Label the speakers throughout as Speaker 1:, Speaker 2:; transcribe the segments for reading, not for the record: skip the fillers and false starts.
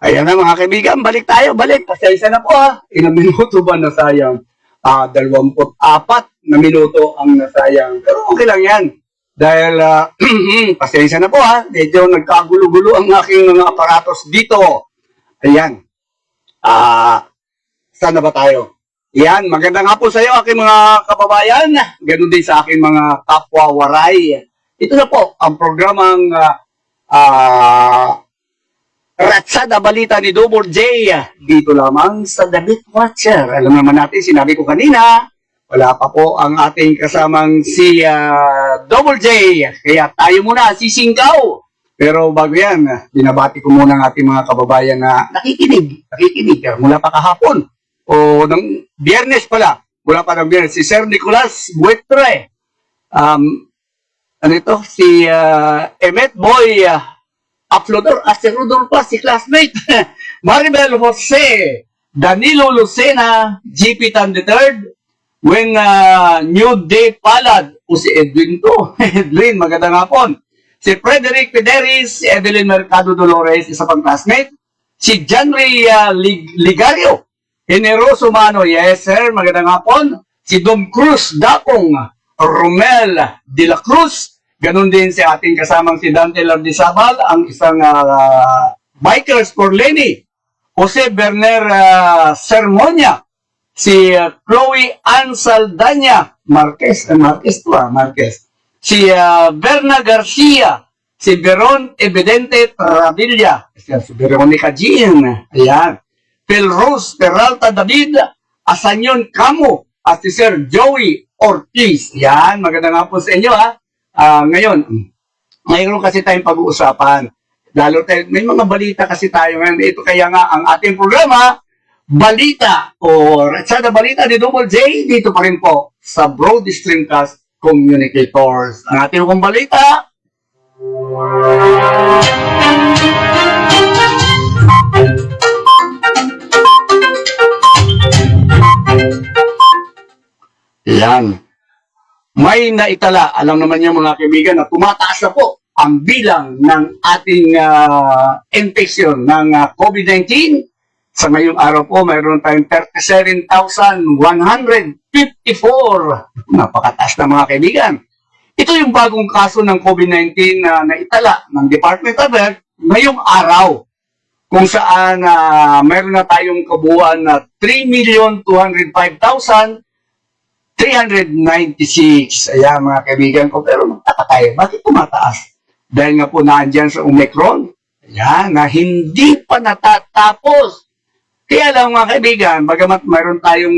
Speaker 1: Ayan na mga kaibigan, balik tayo, balik. Pasensya na po ha. Ilang minuto ba nasayang? 24 na minuto ang nasayang. Pero okay lang yan. Dahil, pasensya na po ha. Medyo nagkagulo-gulo ang aking mga aparatos dito. Ayan. Saan na ba tayo? Yan, maganda nga po sa iyo aking mga kababayan. Ganun din sa aking mga kapwa waray. Ito na po ang programang Ratsada Balita ni Double J dito lamang sa The Big Watcher. Alam naman natin, sinabi ko kanina, wala pa po ang ating kasamang si Double J. Kaya tayo muna, sisingkaw. Pero bago yan, binabati ko muna ang ating mga kababayan na nakikinig mula pa kahapon. O ng Biyernes pala, mula pa ng Biyernes, si Sir Nicolas Buetre. Ano ito? Si Emet Boy, Uploader, si Rodolfo, si classmate, Maribel Jose, Danilo Lucena, GP Tan III, when New Day Palad, o si Edwin to, Edwin, magandang hapon. Si Frederick Pederis, si Evelyn Mercado Dolores, isa pang classmate, si Janry Ligario, Generoso Mano, yes sir, magandang hapon. Si Dom Cruz Dakong, Romel de la Cruz, ganun din si ating kasamang si Dante Lardizabal, ang isang Bikers for Lenny. Jose Berner Sermonia. Si Chloe Ann Saldana Marquez. Marquez. Si Berna Garcia. Si Veron Evidente Travilla. Si Veronica Jean. Ayan. Phil Rose Peralta David. Asanyon Camo. At si Sir Joey Ortiz. Yan. Maganda nga po sa inyo ha. Ngayon, mayroon kasi tayong pag-uusapan. Lalo tayo, may mga balita kasi tayo ngayon. Ito kaya nga ang ating programa, Balita o Ratsada Balita ni Double J, dito pa rin po sa Broad Streamcast Communicators. Ang ating kong balita, yan. May naitala, alam naman niyo mga kaibigan, na tumataas na po ang bilang ng ating infection ng COVID-19. Sa ngayong araw po, mayroon tayong 37,154. Napakataas na mga kaibigan. Ito yung bagong kaso ng COVID-19 na naitala ng Department of Health ngayong araw, kung saan mayroon na tayong kabuuan na 3,205,396. Ayan mga kaibigan ko. Pero magtaka tayo, bakit tumataas? Dahil nga po naandyan sa Omicron. Ayan, na hindi pa natatapos. Kaya lang mga kaibigan, bagamat mayroon tayong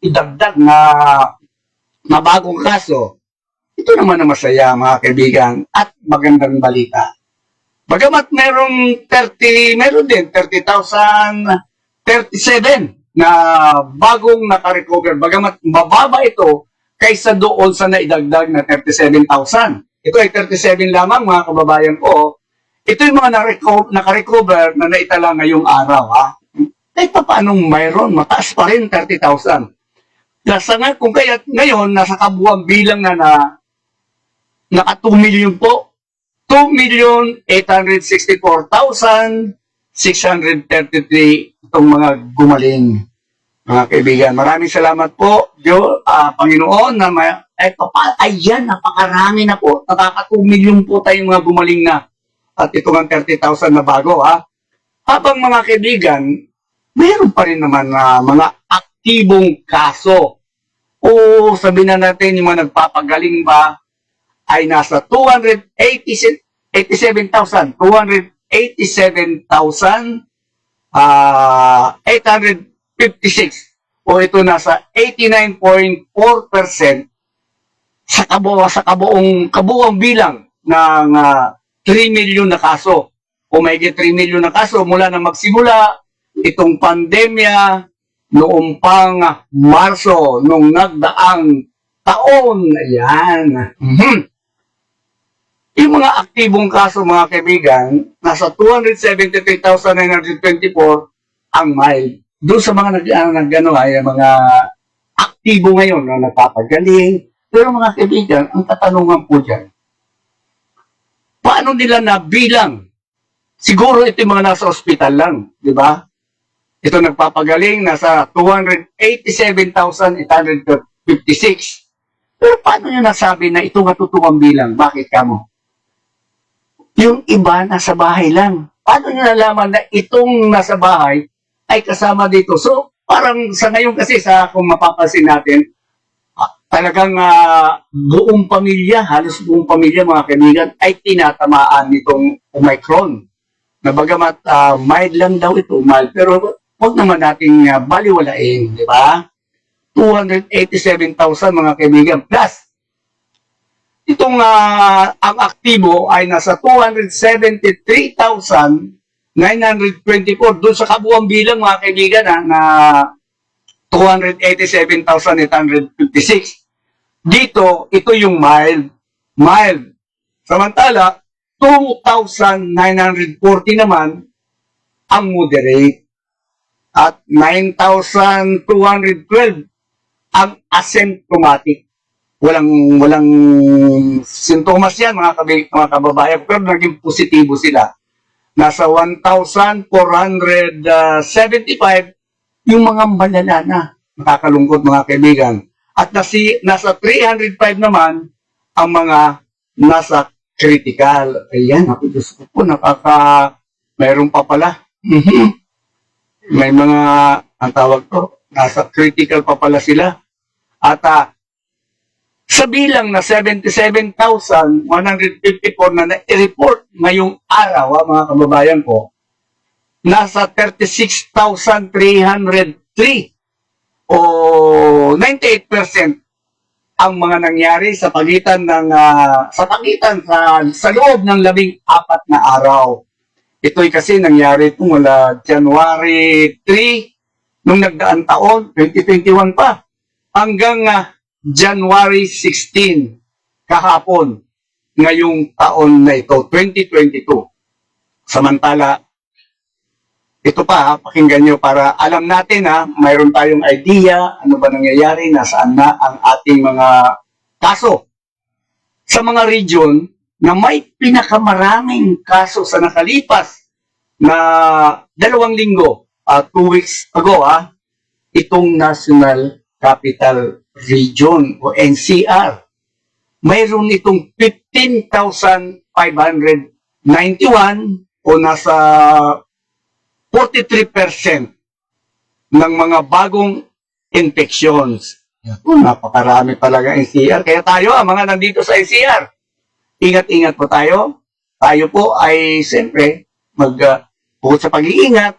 Speaker 1: idagdag na bagong kaso, ito naman na masaya mga kaibigan at magandang balita. Bagamat mayroon din 30,037 na bagong nakarecover. Bagamat mababa ito kaysa doon sa naidagdag na 37,000. Ito ay 37 lamang mga kababayan ko. Ito yung mga nakarecover na naitala ngayong araw. Kahit pa paano mayroon, mataas pa rin 30,000. Kung kaya ngayon, nasa kabuuan bilang na naka 2 million po. 2,864,633 itong mga gumaling. Mga kaibigan, maraming salamat po, Panginoon, na ayan, napakarami na po. Nakaka 2 million po tayong mga gumaling na. At ito ang 30,000 na bago, Habang mga kaibigan, meron pa rin naman mga aktibong kaso. O sabihin na natin, yung mga nagpapagaling ba, ay nasa 287,856. O ito nasa 89.4% sa kabuong bilang ng 3 million na kaso. O may 3 million na kaso mula na magsimula itong pandemya noong pang Marso, nung nagdaang taon. Ayan. Yung mga aktibong kaso mga kaibigan, nasa 273,924 ang mild. Doon sa mga mga aktibo ngayon na nagpapagaling. Pero mga kaibigan, ang katanungan po dyan, paano nila nabilang Siguro ito yung mga nasa ospital lang, di ba? Ito nagpapagaling, nasa 287,856. Pero paano nyo nasabi na ito matutuwang bilang? Bakit kamo? Yung iba nasa bahay lang. Paano nyo nalaman na itong nasa bahay ay kasama dito? So, parang sa ngayon kasi kung mapapansin natin, talagang buong pamilya, halos buong pamilya mga kaibigan, ay tinatamaan nitong Omicron. Na bagamat mild lang daw ito, mild, pero huwag naman nating baliwalain, di ba? 287,000 mga kaibigan. Plus, itong ang aktibo ay nasa 273,924 doon sa kabuang bilang mga kaibigan na 287,856. Dito, ito yung mild. Mild. Samantala, 2,940 naman ang moderate. At 9,212 ang asymptomatic. Walang sintomas yan mga kababayan, pero naging positibo sila. Nasa 1,475 yung mga malala na, nakakalungkot mga kaibigan. At nasa 305 naman ang mga nasa critical. Ayan, ako Diyos ko po, mayroon pa pala. May mga, ang tawag ko, nasa critical pa pala sila. At sa bilang na 77,154 na na-report ngayong araw, mga kababayan ko, nasa 36,303 o 98% ang mga nangyari sa pagitan sa loob ng 14 na araw. Ito'y kasi nangyari ito mula January 3 nung nagdaang taon, 2021 pa, hanggang January 16 kahapon ngayong taon na ito, 2022. Samantala, ito pa, pakinggan nyo para alam natin mayroon tayong idea ano ba nangyayari, nasaan na ang ating mga kaso. Sa mga region na may pinakamaraming kaso sa nakalipas na 2 linggo, 2 weeks ago, itong National Capital Region o NCR. Mayroon itong 15,591 o nasa 43% ng mga bagong infections. Napakarami talaga NCR. Kaya tayo, mga nandito sa NCR, ingat-ingat po tayo. Tayo po ay, siyempre, bukod sa pag-iingat,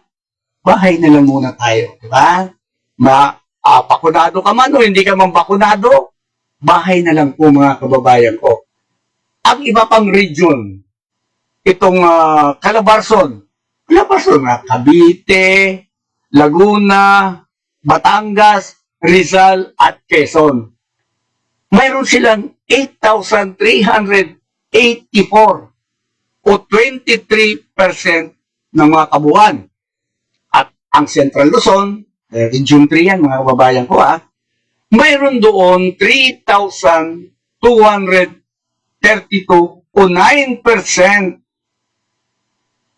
Speaker 1: bahay na lang muna tayo. Diba? Bakunado ka man o hindi ka man bakunado, bahay na lang po mga kababayan ko. Ang iba pang region, itong Calabarzon, Cavite, Laguna, Batangas, Rizal at Quezon. Mayroon silang 8,384 o 23% ng mga kabuuan. At ang Central Luzon, Region 3 yan mga kababayan ko mayroon doon 3,232 o 9%.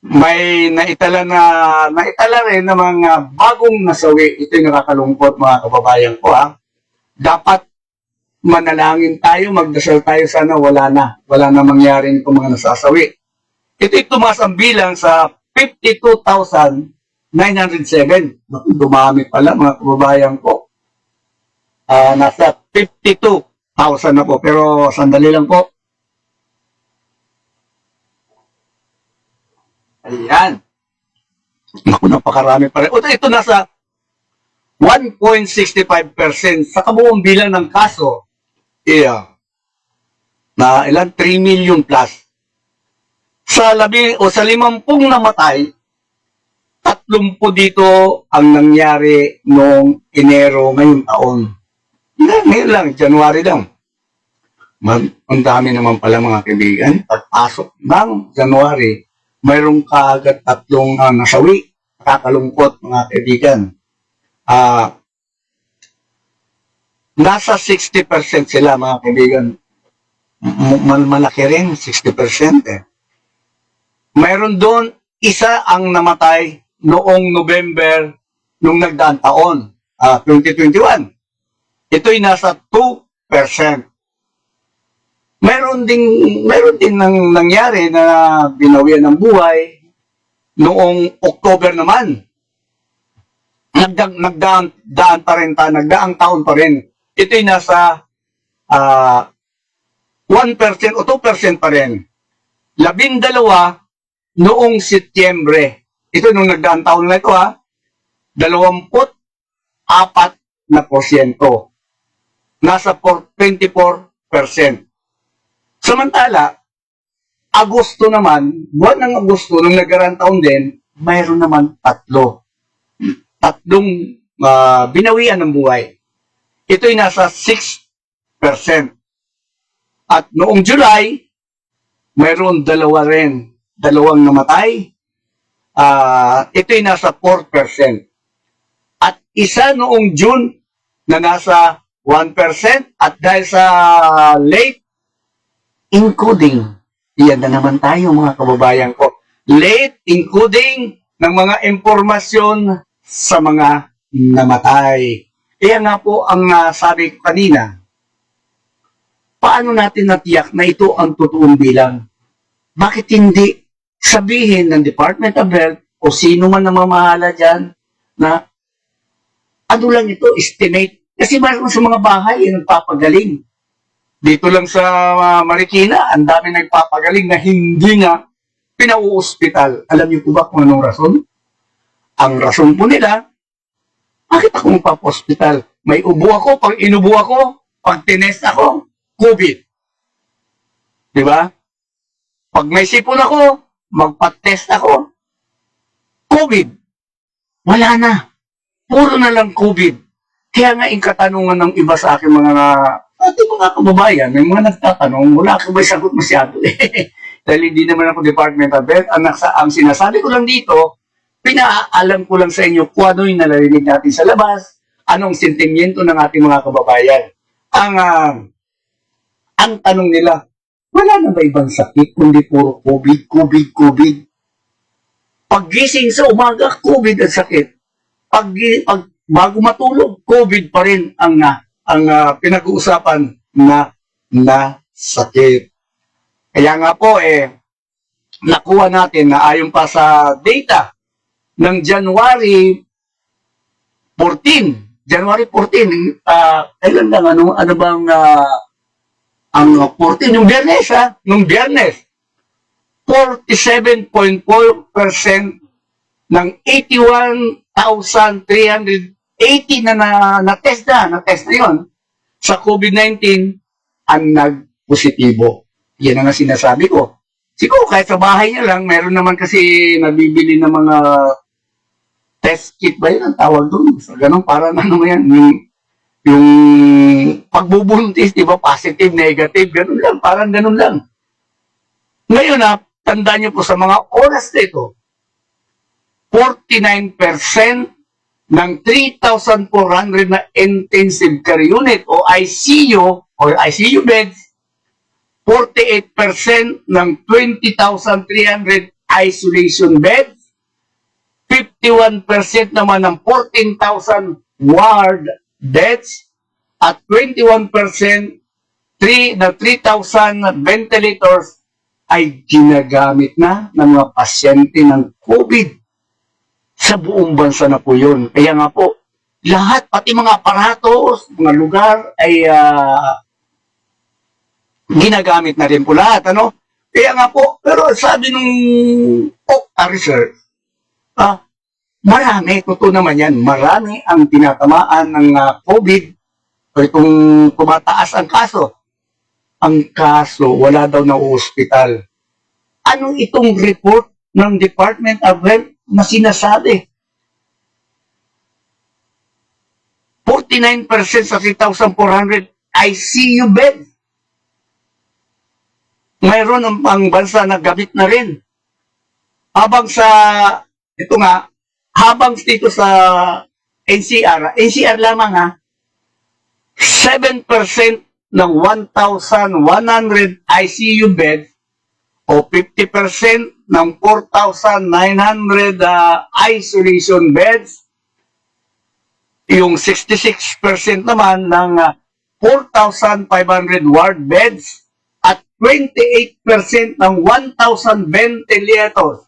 Speaker 1: May naitala rin ng mga bagong nasawi. Ito yung nakakalungkot mga kababayan ko Dapat manalangin tayo, magdasal tayo, sana wala na mangyaring itong mga nasasawi. Ito'y tumaas ang bilang sa 52,907. Dumami pala mga kababayan ko. Nasa 52,000 na po. Pero sandali lang po. Ayan. Naku, napakarami pa rin. Ito nasa 1.65% sa kabuong bilang ng kaso. Na ilan? 3 million plus. Sa 50 namatay, 30 dito ang nangyari noong Enero ngayong taon. Ngayon lang, January lang. Ang dami naman pala mga kaibigan. Pagpasok ng January, mayroong kaagad 3 nasawi. Nakakalungkot mga kaibigan. Nasa 60% sila mga kaibigan. Malaki rin, 60%. Mayroon doon isa ang namatay noong November nung nagdaang taon, 2021. Ito'y nasa 2%. Meron din nangyari na binawian ng buhay noong October naman. Nagdaang taon pa rin. Ito'y nasa 1% o 2% pa rin. 12 noong Setyembre. Ito nung nagdaang taon na ito 24%. Nasa 24%. Samantala, Agosto naman, buwan ng Agosto, nung nagkarang taon din, mayroon naman tatlong binawian ng buhay. Ito'y nasa 6%. At noong July, mayroon dalawang namatay. Ito'y nasa 4%. At isa noong June na nasa 1%. At dahil sa late encoding, yan na naman tayo mga kababayan ko. Late encoding ng mga impormasyon sa mga namatay. Kaya nga po ang sabi ko kanina, paano natin natiyak na ito ang totoong bilang? Bakit hindi sabihin ng Department of Health o sino man namamahala dyan na ano lang ito, estimate. Kasi mayroon sa mga bahay nagpapagaling. Dito lang sa Marikina, ang dami nagpapagaling na hindi nga pinauospital. Alam niyo po ba kung anong rason? Ang rason po nila, bakit ako magpapa-hospital? May ubo ako, pag inubo ako, pag tinest ako, COVID. Di ba? Pag may sipon ako, magpa-test ako, COVID. Wala na. Puro na lang COVID. Kaya nga yung katanungan ng iba sa akin mga kababayan, may mga nagtatanong, wala ako ba sagot masyado Dahil hindi naman ako Department of Health. Ang sinasabi ko lang dito, pinaalam ko lang sa inyo kung ano yung nalarinig natin sa labas, anong sentimiento ng ating mga kababayan. Ang tanong nila, wala na ba ibang sakit kundi puro COVID? Paggising sa umaga, COVID ang sakit. Bago matulog, COVID pa rin ang pinag-uusapan na sakit. Kaya nga po, nakuha natin na ayon pa sa data ng January 14, kailan lang, ano bang, ang 14, yung Biyernes, nung Biyernes, 47.4% ng 81,380 na test na yun sa COVID-19 ang nagpositibo. Yan ang sinasabi ko. Siguro kahit sa bahay niya lang, meron naman kasi nabibili ng mga test kit ba yun ang tawag doon? So, ganun, parang ano yan, yung pagbubuntis, di ba, positive, negative, ganun lang, parang ganun lang. Ngayon tandaan niyo po sa mga oras na ito, 49% ng 3,400 na intensive care unit o ICU beds, 48% ng 20,300 isolation beds, 51% naman ng 14,000 ward beds, at 21% na 3,000 ventilators ay ginagamit na ng mga pasyente ng COVID. Sa buong bansa na po yun. Kaya nga po, lahat, pati mga aparatos, mga lugar, ay ginagamit na rin po lahat. Kaya nga po, pero sabi nung research, marami, totoo naman yan, marami ang tinatamaan ng COVID o itong tumataas ang kaso. Ang kaso, wala daw na hospital. Anong itong report ng Department of Health na sinasabi? 49% sa 3,400 ICU bed. Mayroon ang bansa na gamit na rin. Habang dito sa NCR lamang 7% ng 1,100 ICU beds o 50% ng 4,900 isolation beds. Yung 66% naman ng 4,500 ward beds at 28% ng 1,000 ventilators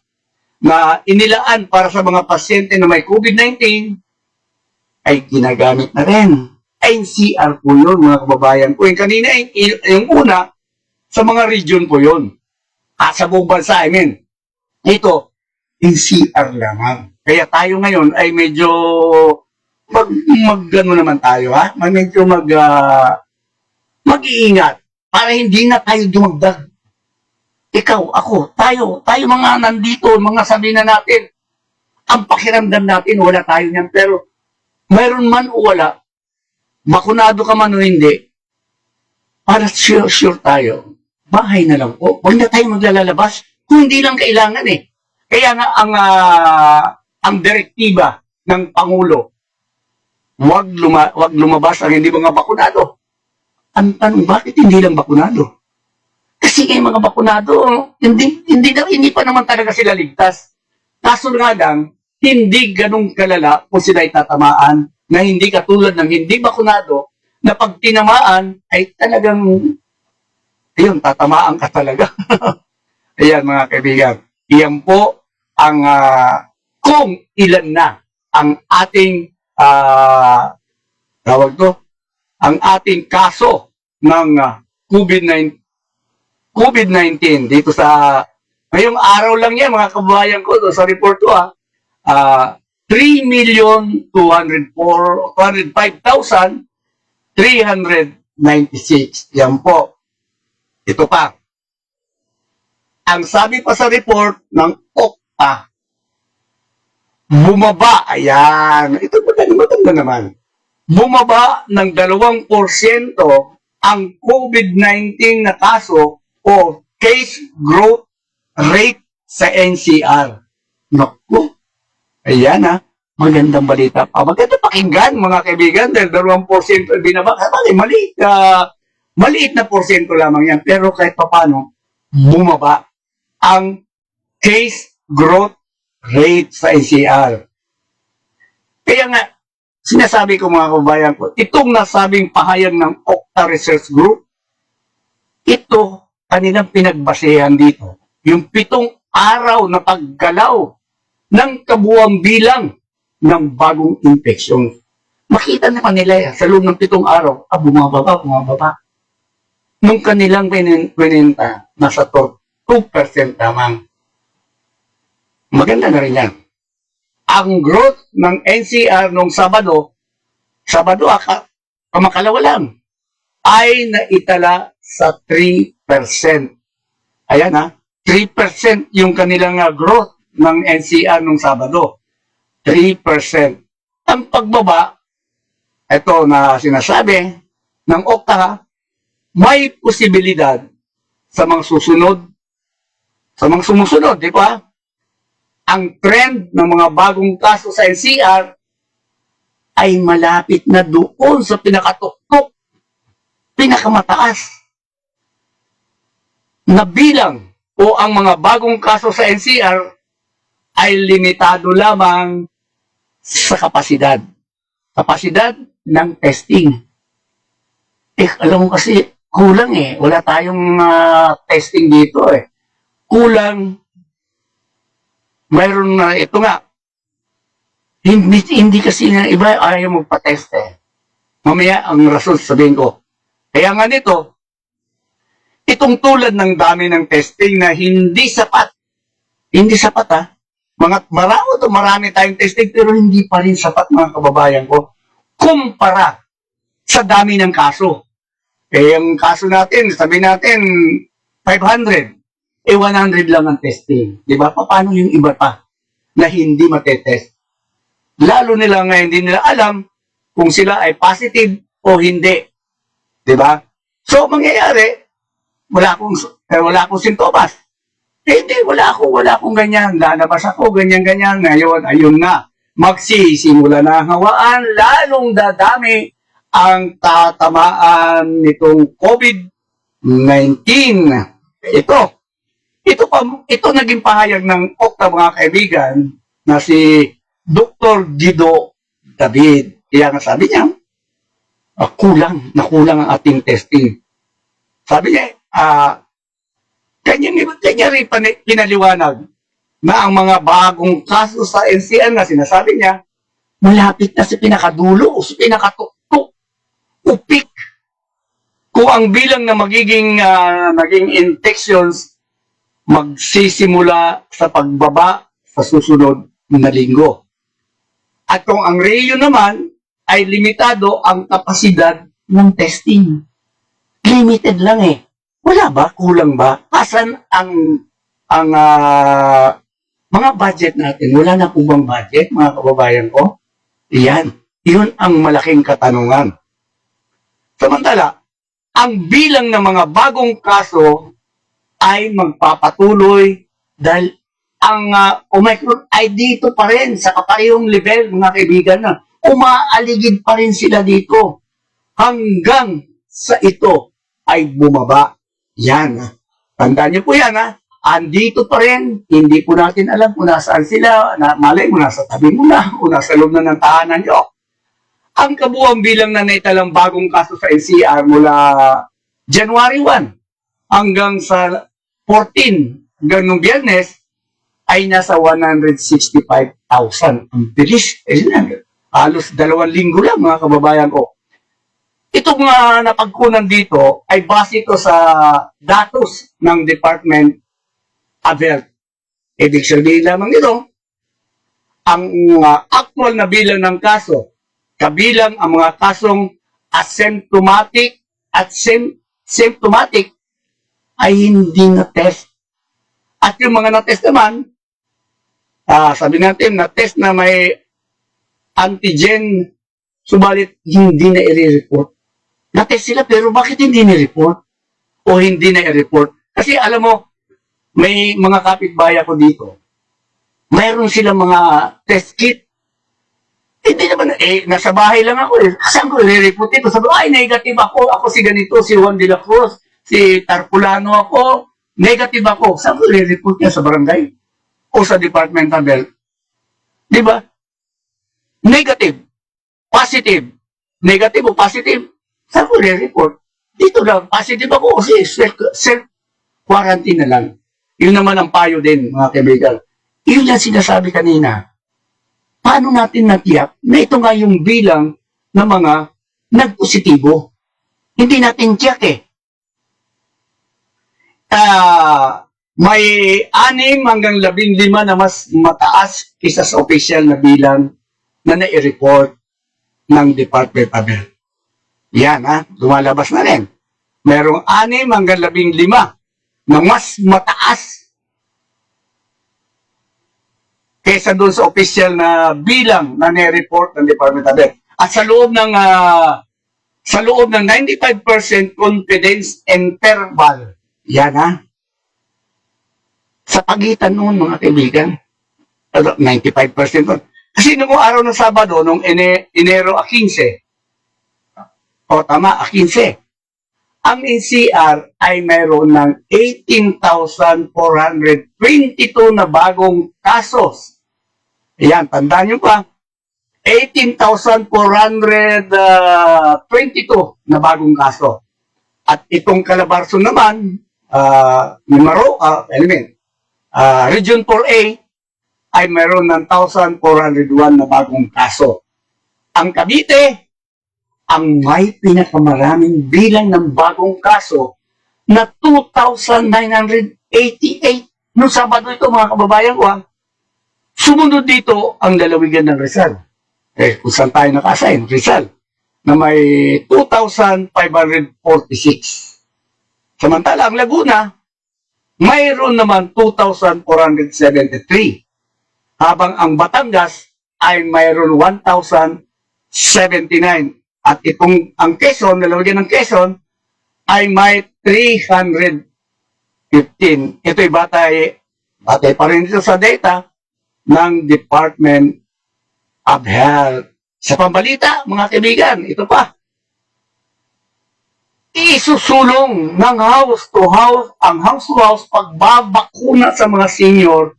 Speaker 1: na inilaan para sa mga pasyente na may COVID-19 ay ginagamit na rin. NCR po yun, mga kababayan ko. Yung kanina, yung una, sa mga region po yun. At sa buong bansa, I mean. Ito, NCR lamang. Kaya tayo ngayon ay medyo ano naman tayo, ha? Medyo mag-iingat para hindi na tayo dumagdag. Ikaw, ako, tayo mga nandito, mga sabihin na natin, ang pakiramdam natin, wala tayo niyan. Pero, mayroon man o wala, bakunado ka man o hindi, para sure tayo, bahay na lang po. Huwag na tayo maglalabas kung hindi lang kailangan eh. Kaya nga ang direktiba ng Pangulo, huwag lumabas ang hindi mga bakunado. Ang tanong, bakit hindi lang bakunado? Kasi yung mga bakunado, hindi pa naman talaga sila ligtas. Kaso nga lang, hindi ganun kalala kung sila tatamaan na hindi katulad ng hindi bakunado na pag tinamaan ay talagang ayun, tatamaan ka talaga. Ayan mga kaibigan. Iyan po ang kung ilan na ang ating ang ating kaso ng COVID-19 dito sa ngayong araw lang yan mga kababayan ko sa report ko 3,205,396. Yan po. Ito pa. Ang sabi pa sa report ng OCTA, bumaba. Ayan. Ito maganda naman. Bumaba ng 2% ang COVID-19 na kaso o case growth rate sa NCR. Naku. Ayan magandang balita pa. Maganda pakinggan mga kaibigan dahil 2% binaba. Maliit na porsyento lamang yan. Pero kahit paano, bumaba ang case growth rate sa NCR. Kaya nga, sinasabi ko mga kababayan ko, itong nasabing pahayag ng OCTA Research Group, ito kanilang pinagbasehan dito. Yung 7 araw na paggalaw ng kabuuang bilang ng bagong infeksyon. Makita naman nila sa loob ng 7 araw, bumababa. Nung kanilang pinenta, nasa 2% lamang. Maganda na rin yan. Ang growth ng NCR nung Sabado, kamakalawa lang, ay naitala sa 3%. Ayan 3% yung kanilang growth ng NCR nung Sabado. 3%. Ang pagbaba, ito na sinasabi ng OCTA, may posibilidad sa mga sumusunod, di ba? Ang trend ng mga bagong kaso sa NCR ay malapit na doon sa pinakatuktok, pinakamataas na bilang o ang mga bagong kaso sa NCR ay limitado lamang sa kapasidad ng testing. Alam mo kasi, kulang wala tayong testing dito Kulang. Mayroon na ito nga. Hindi kasi na iba ayaw magpa-test Mamaya ang rason sabihin ko. Kaya nga nito, itong tulad ng dami ng testing na hindi sapat. Hindi sapat marami tayong testing pero hindi pa rin sapat mga kababayan ko. Kumpara sa dami ng kaso. Yung kaso natin, sabihin natin 500. 100 lang ang testing. Diba? Paano yung iba pa na hindi matetest? Lalo nila ngayon, hindi nila alam kung sila ay positive o hindi. Diba? So, mangyayari, wala akong sintomas. Hindi, wala akong ganyan. Lalabas ako, ganyan-ganyan. Ngayon, ayun na. Magsisimula na ang hawaan, lalong dadami ang tatamaan nitong COVID-19. Ito naging pahayag ng Okta, mga kaibigan, na si Dr. Guido David. Kaya nga sabi niya, nakulang ang ating testing. Sabi niya, kanya rin pinaliwanag na ang mga bagong kaso sa NCR na sinasabi niya, malapit na sa pinakadulo o sa pinakatuktok o peak. Kung ang bilang na naging infections magsisimula sa pagbaba sa susunod na linggo. At kung ang REO naman ay limitado ang kapasidad ng testing. Limited lang eh. Wala ba? Kulang ba? Asan ang mga budget natin? Wala na po bang budget, mga kababayan ko? Iyan. Yun ang malaking katanungan. Samantala, ang bilang ng mga bagong kaso ay magpapatuloy dahil ang Omicron ay dito pa rin sa kaparehong level, mga kaibigan, na umaaligid pa rin sila dito hanggang sa ito ay bumaba. Yan. Tandaan niyo po yan, ha? Andito pa rin, hindi po natin alam kung nasaan sila, malay mo nasa tabi mo na, o nasa loob na ng tahanan niyo. Ang kabuuang bilang na naitalang bagong kaso sa NCR mula January 1 hanggang sa 14 hanggang nung Biyernes ay nasa 165,000. Ang bilis. Halos 2 linggo lang, mga kababayan ko. Itong napagkunan dito ay base ito sa datos ng Department of Health. Ibig sabihin lamang ito, ang actual na bilang ng kaso, kabilang ang mga kasong asymptomatic at symptomatic ay hindi na-test. At yung mga na-test naman, sabi natin, na-test na may antigen, subalit hindi na i-report. Na-test sila, pero bakit hindi ni-report? O hindi na i-report? Kasi alam mo, may mga kapitbahay ako dito, mayroon silang mga test kit. Hindi naman, nasa bahay lang ako eh. Saan ko i-report ito? Sabi, negative ako si ganito, si Juan de la Cruz, si Tarpulano ako, negative ako. Saan ko i-report niya? Sa barangay? O sa Department of Health? Di ba? Negative. Positive. Negative o positive? Saan ko i-report? Dito lang, positive ako kasi self-quarantine na lang. Yun naman ang payo din, mga kaibigan. Yun yung sinasabi kanina. Paano natin natiyak na ito nga yung bilang ng mga nagpositibo? Hindi natin tiyak eh. May 6 hanggang 15 na mas mataas kaysa sa official na bilang na nai-report ng Department of Health. Yan lumalabas na rin. Merong 6 hanggang 15 na mas mataas kaysa doon sa official na bilang na nai-report ng Department of Health. At sa loob ng 95% confidence interval, yan sa pagitan noon, mga kaibigan, 95% nun. Kasi noong araw ng Sabado, noong Enero 15, tama, 15, ang NCR ay mayroon ng 18,422 na bagong kasos. Ayan, tandaan nyo pa, 18,422 na bagong kaso. At itong Calabarzon naman, Region 4A, ay mayroon ng 1,401 na bagong kaso. Ang Cavite, ang may pinakamaraming bilang ng bagong kaso na 2,988. Noong Sabado ito, mga kababayan ko, sumunod dito ang lalawigan ng Rizal. Kung saan tayo naka-assign, Rizal, na may 2,546. Samantala, ang Laguna, mayroon naman 2,473. Habang ang Batangas ay mayroon 1,079. At ang Quezon, nalawagyan ng Quezon, ay may 315. Ito'y batay pa rin ito sa data ng Department of Health. Sa pambalita, mga kaibigan, ito pa. isusulong ng house to house, ang house to house pagbabakuna sa mga senior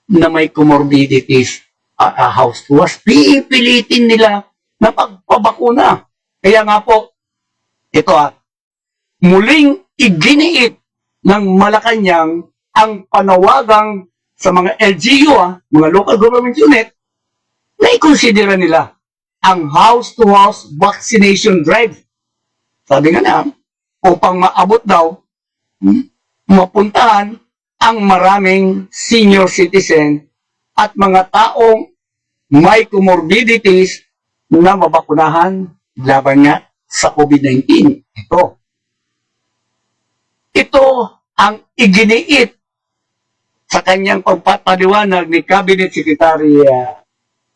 Speaker 1: na may comorbidities. House to house, pipilitin nila na pagpabakuna. Kaya nga po, ito muling iginiit ng Malacanang ang panawagang sa mga LGU, mga local government unit, na ikonsidera nila ang house-to-house vaccination drive. Sabi nga na, upang maabot daw, mapuntahan ang maraming senior citizen at mga taong may comorbidities na mabakunahan laban nga sa COVID-19. Ito ang iginiit sa kanyang pagpapaliwanag ni Cabinet Secretary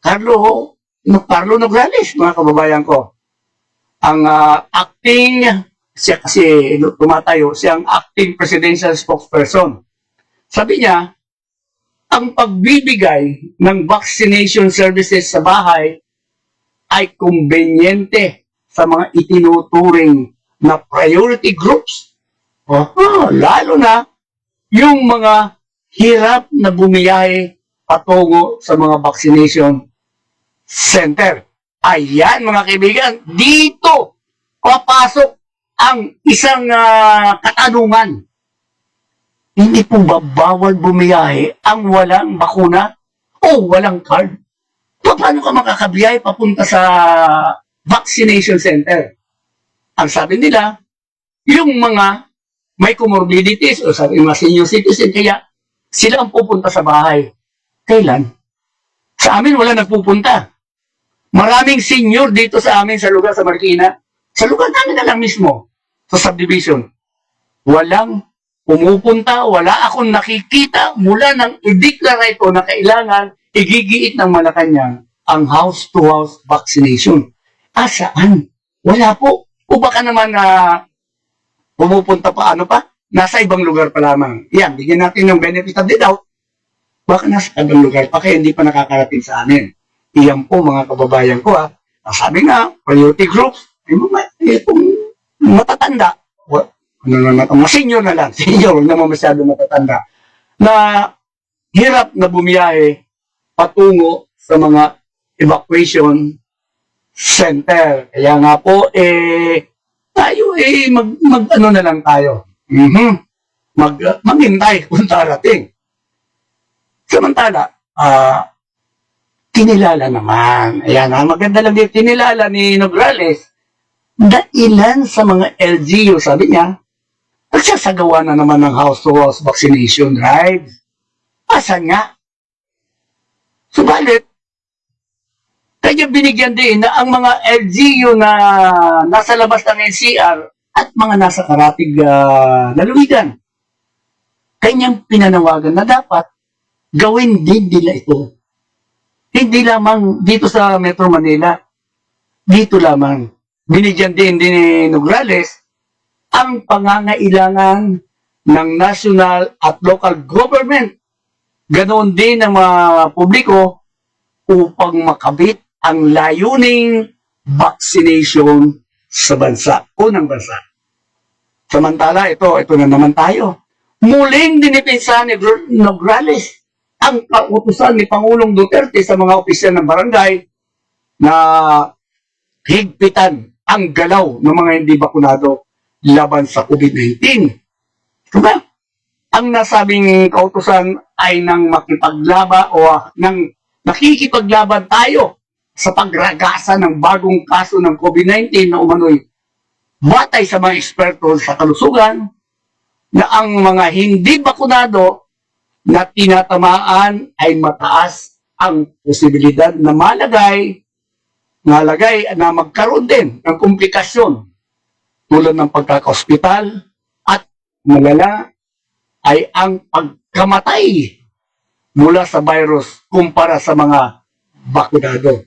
Speaker 1: Carlo Nograles, mga kababayan ko. Ang acting, siya kasi tumatayo, siyang acting presidential spokesperson. Sabi niya, ang pagbibigay ng vaccination services sa bahay ay kumbenyente sa mga itinuturing na priority groups. Lalo na yung mga hirap na bumiyahe patungo sa mga vaccination center. Ayan mga kaibigan, dito papasok ang isang katanungan. Hindi po ba bawal bumiyahe ang walang bakuna o walang card? Paano ka makakabiyahe papunta sa vaccination center? Ang sabi nila, yung mga may comorbidities o sabi mga senior citizen, kaya sila ang pupunta sa bahay. Kailan? Sa amin wala nagpupunta. Maraming senior dito sa amin sa lugar sa Marikina. Sa lugar namin na lang mismo, sa subdivision. Walang pumupunta, wala akong nakikita mula nang i-declare ito na kailangan igigiit ng Malacanang ang house-to-house vaccination. Saan? Wala po. O baka naman pumupunta pa, nasa ibang lugar pa lamang. Yan, bigyan natin ng benefit of the doubt. Baka nasa ibang lugar pa, kaya hindi pa nakakarating sa amin. Iyan po mga kababayan ko sabi nga, priority groups, itong matatanda, senior na lang, senior, huwag naman masyado matatanda, na hirap na bumiyahe patungo sa mga evacuation center. Kaya nga po, tayo na lang tayo. Maghintay kung darating. Samantala, kinilala naman. Ayan, maganda lang din kinilala ni Nograles na ilan sa mga LGU, sabi niya, nagsasagawa na naman ng house-to-house vaccination drive. Asan nga? Subalit, kaya binigyan din na ang mga LGU na nasa labas ng NCR at mga nasa karatig lalawigan, kanyang pinanawagan na dapat gawin din nila ito. Hindi lamang dito sa Metro Manila, dito lamang. Binigyan din ni Nograles ang pangangailangan ng national at local government. Ganoon din ng mga publiko upang makabit ang layuning vaccination sa bansa, unang bansa. Samantala, ito na naman tayo. Muling dinipinsa ni Nograles ang kautusan ni Pangulong Duterte sa mga opisyal ng barangay na higpitan ang galaw ng mga hindi bakunado laban sa COVID-19. Diba? Ang nasabing kautusan ay nang makipaglaban o nang nakikipaglaban tayo sa pagragasa ng bagong kaso ng COVID-19 na umano'y batay sa mga eksperto sa kalusugan na ang mga hindi bakunado na tinatamaan ay mataas ang posibilidad na malagay na magkaroon din ng komplikasyon tulad ng pagkaka-hospital at malala ay ang pagkamatay mula sa virus kumpara sa mga bakunado.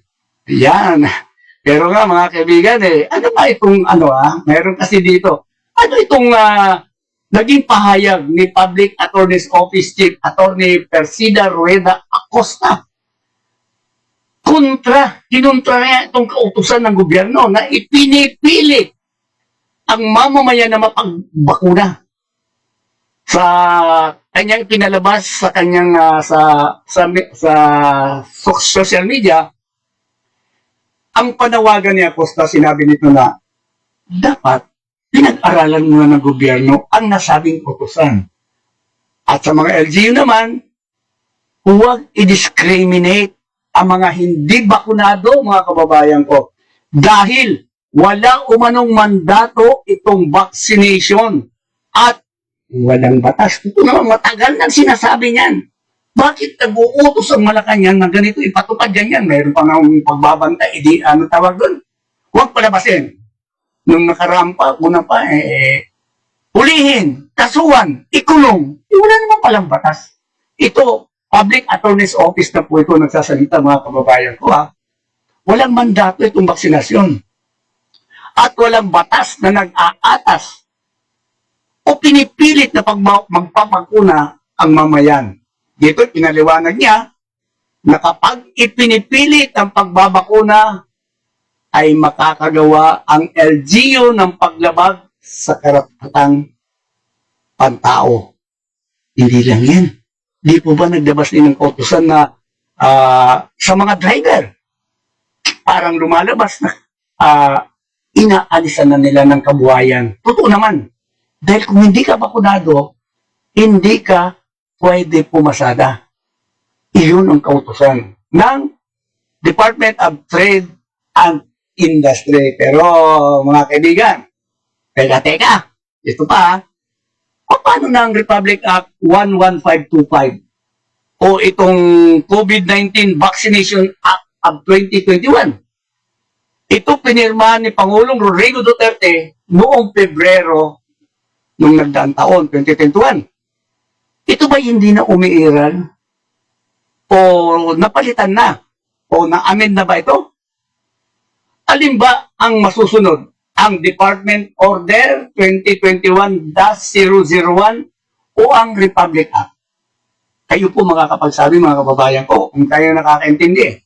Speaker 1: Yan. Pero nga mga kaibigan ano ba itong mayroon kasi dito. Ano itong naging pahayag ni Public Attorney's Office Chief Attorney Persida Rueda Acosta kinontra niya itong kautusan ng gobyerno na ipinipili ang mamamayan na mapagbakuna sa kanyang pinalabas sa kanyang sa social media. Ang panawagan niya, Costa, sinabi nito na dapat pinag-aralan muna ng gobyerno ang nasabing utusan. At sa mga LGU naman, huwag i-discriminate ang mga hindi bakunado, mga kababayan ko. Dahil wala umanong mandato itong vaccination at walang batas. Ito naman matagal nang sinasabi niyan. Bakit nag-uutos ang Malacanang na ganito ipatupad ganyan? Mayroon pa nga pagbabantay, ano tawag doon? Huwag palabasin. Nung nakarampa, una pa, ulihin, kasuhan, ikulong. Wala naman palang batas. Ito, Public Attorney's Office na po ito nagsasalita, mga kababayan ko, ha? Walang mandato itong vaksinasyon. At walang batas na nag-aatas o pinipilit na magpapakuna ang mamayan. Dito, pinaliwanag niya na kapag ipinipilit ang pagbabakuna, ay makakagawa ang LGU ng paglabag sa karapatang pantao. Hindi lang yan. Di po ba nagdabas din ng kautusan na sa mga driver? Parang lumalabas na inaalisan na nila ng kabuhayan. Totoo naman. Dahil kung hindi ka bakunado, hindi ka pwede pumasada. Iyon ang kautusan ng Department of Trade and Industry. Pero mga kaibigan, teka, ito pa, paano na ang Republic Act 11525 o itong COVID-19 Vaccination Act of 2021? Ito pinirmahan ni Pangulong Rodrigo Duterte noong Pebrero nung nagdaang taon, 2021. Ito ba hindi na umiiral? O napalitan na? O na-amend na ba ito? Alin ba ang masusunod? Ang Department Order 2021-001 o ang Republic Act? Kayo po makakapagsabi, mga kababayan ko, kung kayo nakakaintindi.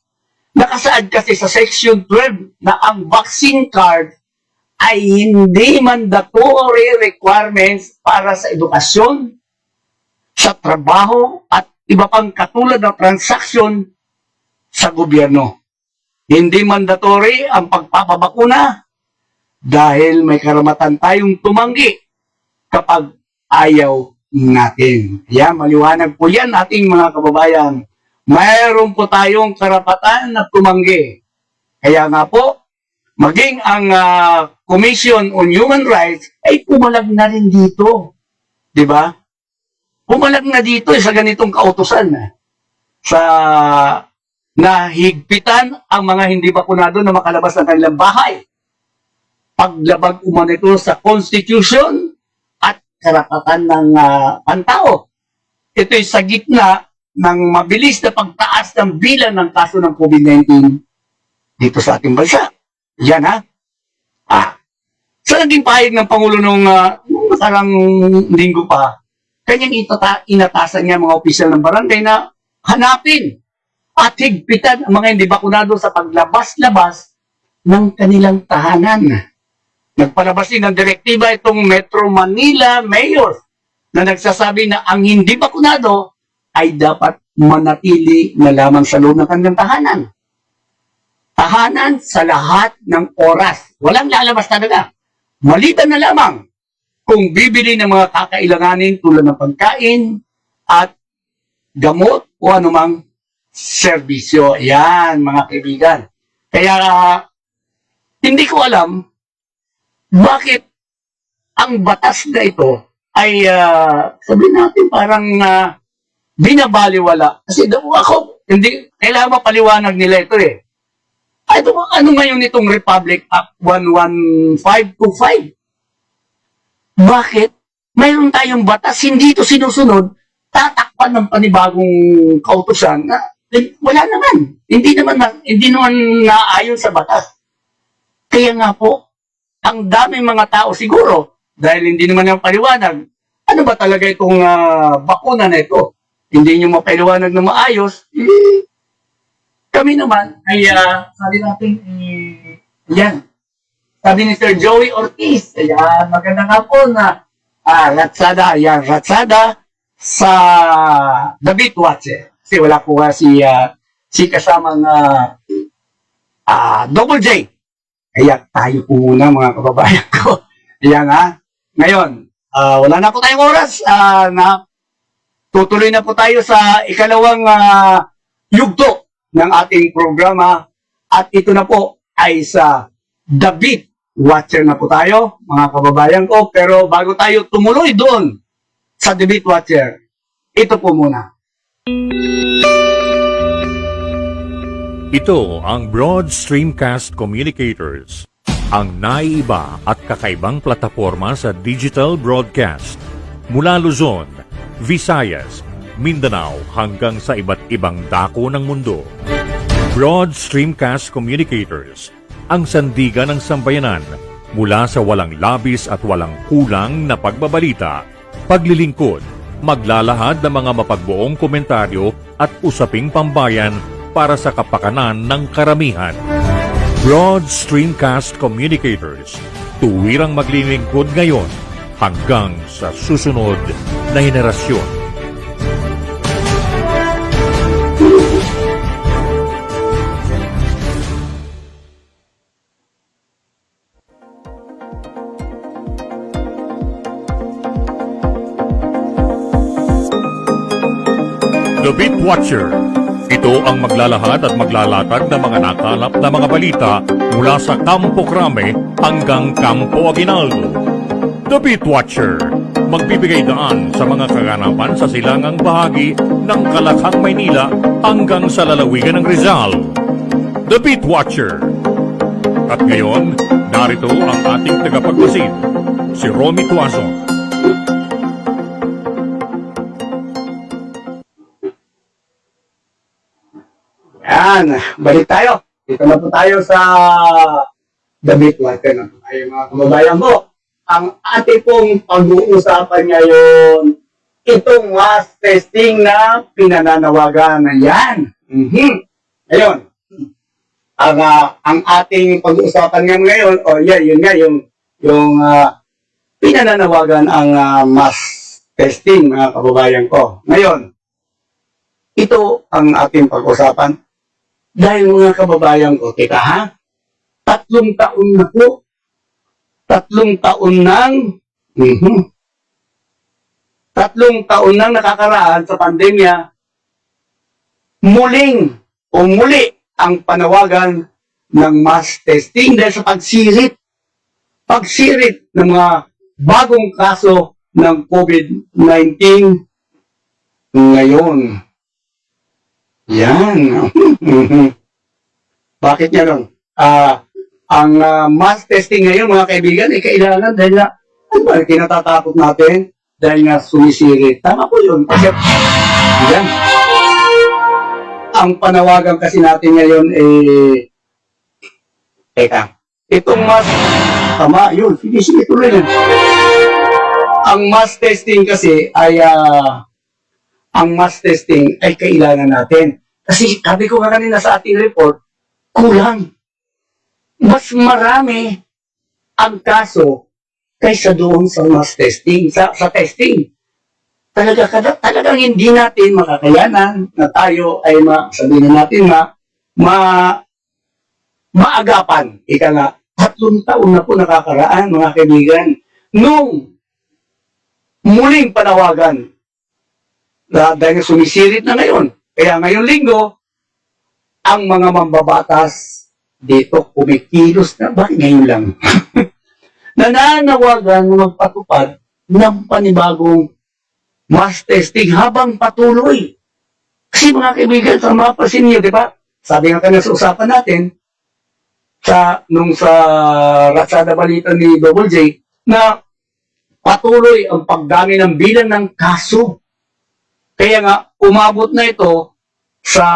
Speaker 1: Nakasaad kasi sa Section 12 na ang vaccine card ay hindi mandatory requirements para sa edukasyon, sa trabaho, at iba pang katulad ng transaksyon sa gobyerno. Hindi mandatory ang pagpapabakuna dahil may karapatan tayong tumanggi kapag ayaw natin. Kaya maliwanag po yan, ating mga kababayan. Mayroon po tayong karapatan na tumanggi. Kaya nga po, maging ang Commission on Human Rights ay pumalag na rin dito. Di ba? Pumalag na dito sa ganitong kautusan sa nahigpitan ang mga hindi bakunado na makalabas ng kanilang bahay. Paglabag umano ito sa Constitution at karapatan ng pantao. Ito'y sa gitna ng mabilis na pagtaas ng bilang ng kaso ng COVID-19 dito sa ating bansa. Yan ha. Sa naging pahayag ng Pangulo nung nakarang linggo pa, kanyang inatasan niya mga opisyal ng barangay na hanapin at higpitan ang mga hindi bakunado sa paglabas-labas ng kanilang tahanan. Nagpalabas din ng direktiba itong Metro Manila Mayor na nagsasabi na ang hindi bakunado ay dapat manatili na lamang sa loob ng kanilang tahanan. Tahanan sa lahat ng oras. Walang lalabas talaga. Maliban na lamang kung bibili ng mga kakailanganin tulad ng pagkain at gamot o anumang serbisyo. Yan, mga kaibigan. Kaya, hindi ko alam bakit ang batas na ito ay, sabihin natin, parang binabaliwala. Kasi ako, hindi, kailangan mapaliwanag nila ito eh. Ano ngayon itong Republic Act 11525? Bakit? Mayroon tayong batas, hindi ito sinusunod, tatakpan ng panibagong kautusan na wala naman. Hindi naman naayon sa batas. Kaya nga po, ang daming mga tao siguro, dahil hindi naman yung paliwanag, ano ba talaga itong bakuna na ito? Hindi nyo mapaliwanag na maayos, kami naman ay sabi natin, yan, Sabi ni Sir Joey Ortiz, ayan, magandang hapon na Ratsada, ayan, Ratsada sa The Beat Watcher. Kasi wala po si kasamang Double J. Kaya tayo po muna mga kababayan ko. Ayan ngayon, wala na po tayong oras na tutuloy na po tayo sa ikalawang yugto ng ating programa at ito na po ay sa The Beat Watcher na po tayo, mga kababayan ko. Pero bago tayo tumuloy doon sa The Beat Watcher, ito po muna.
Speaker 2: Ito ang Broad Streamcast Communicators, ang naiiba at kakaibang plataforma sa digital broadcast. Mula Luzon, Visayas, Mindanao hanggang sa iba't ibang dako ng mundo. Broad Streamcast Communicators, ang sandigan ng sambayanan mula sa walang labis at walang kulang na pagbabalita, paglilingkod, maglalahad ng mga mapagbuong komentaryo at usaping pambayan para sa kapakanan ng karamihan. Broad Streamcast Communicators, tuwirang maglilingkod ngayon hanggang sa susunod na henerasyon. The Beat Watcher. Ito ang maglalahad at maglalatag ng mga nakalap na mga balita mula sa Campo Crame hanggang Campo Aguinaldo. The Beat Watcher. Magbibigay daan sa mga kaganapan sa silangang bahagi ng Kalakhang, Maynila hanggang sa lalawigan ng Rizal. The Beat Watcher. At ngayon, narito ang ating tagapagmasid, si Romy Tuazon.
Speaker 1: Yan, balik tayo. Dito na po tayo sa The Beat Watcher na po tayo mga kababayan ko. Ang ating pong pag-uusapan ngayon, itong mass testing na pinananawagan na yan. Ngayon, ang ating pag-uusapan ngayon, yun nga, yung pinananawagan ang mass testing mga kababayan ko. Ngayon, ito ang ating pag-usapan. Dahil mga kababayan ko, teka 3 taon na po. 3 taon nang 3 taon nang nakakaraan sa pandemya, muli ang panawagan ng mass testing dahil sa pagsirit ng mga bagong kaso ng COVID-19 ngayon. Yan. Bakit nga lang? Ang mass testing ngayon, mga kaibigan, ay kailangan dahil na, kinatatakot natin dahil nga sumisirit. Tama po yun. Kasi, yan. Ang panawagan kasi natin ngayon itong mass, tama, yun, sige, tuloy lang. Ang mass testing kasi ay, kailangan natin. Kasi sabi ko nga kanina sa ating report, kulang. Mas marami ang kaso kaysa doon sa mass testing, sa testing. Talagang hindi natin makakayanan na tayo ay sabihin natin maagapan. Ika nga, 3 taon na po nakakaraan, mga kaibigan, nung muling panawagan dahil sumisirit na ngayon. Kaya ngayong linggo, ang mga mambabatas dito kumikilos na. Bakit ngayon lang? Nananawagan na magpatupad ng panibagong mass testing habang patuloy. Kasi mga kaibigan, sa mga pasinyo, di ba? Sabi nga kanina sa usapan natin, nung sa Ratsada Balita ni Double J, na patuloy ang pagdami ng bilang ng kaso. Kaya nga, umabot na ito sa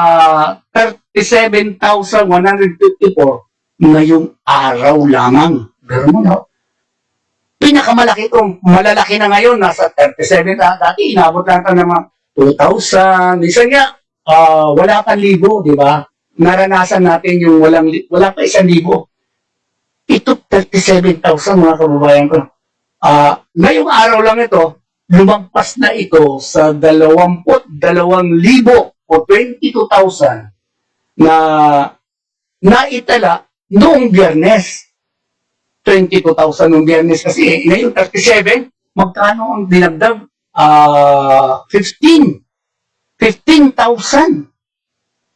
Speaker 1: 37,154 ngayong araw lamang. Pero pinakamalaki itong, malalaki na ngayon, nasa 37, dati inabot lang ito ng mga 2,000, minsan nga, wala pa 1,000, di ba? Naranasan natin yung wala pa 1,000. Ito 37,000 mga kababayan ko. Ngayong araw lang ito, lumagpas na ito sa 22,000 o 22,000 na naitala noong Biyernes. 22,000 noong Biyernes kasi ngayon 37, magkano ang dinagdag? 15,000.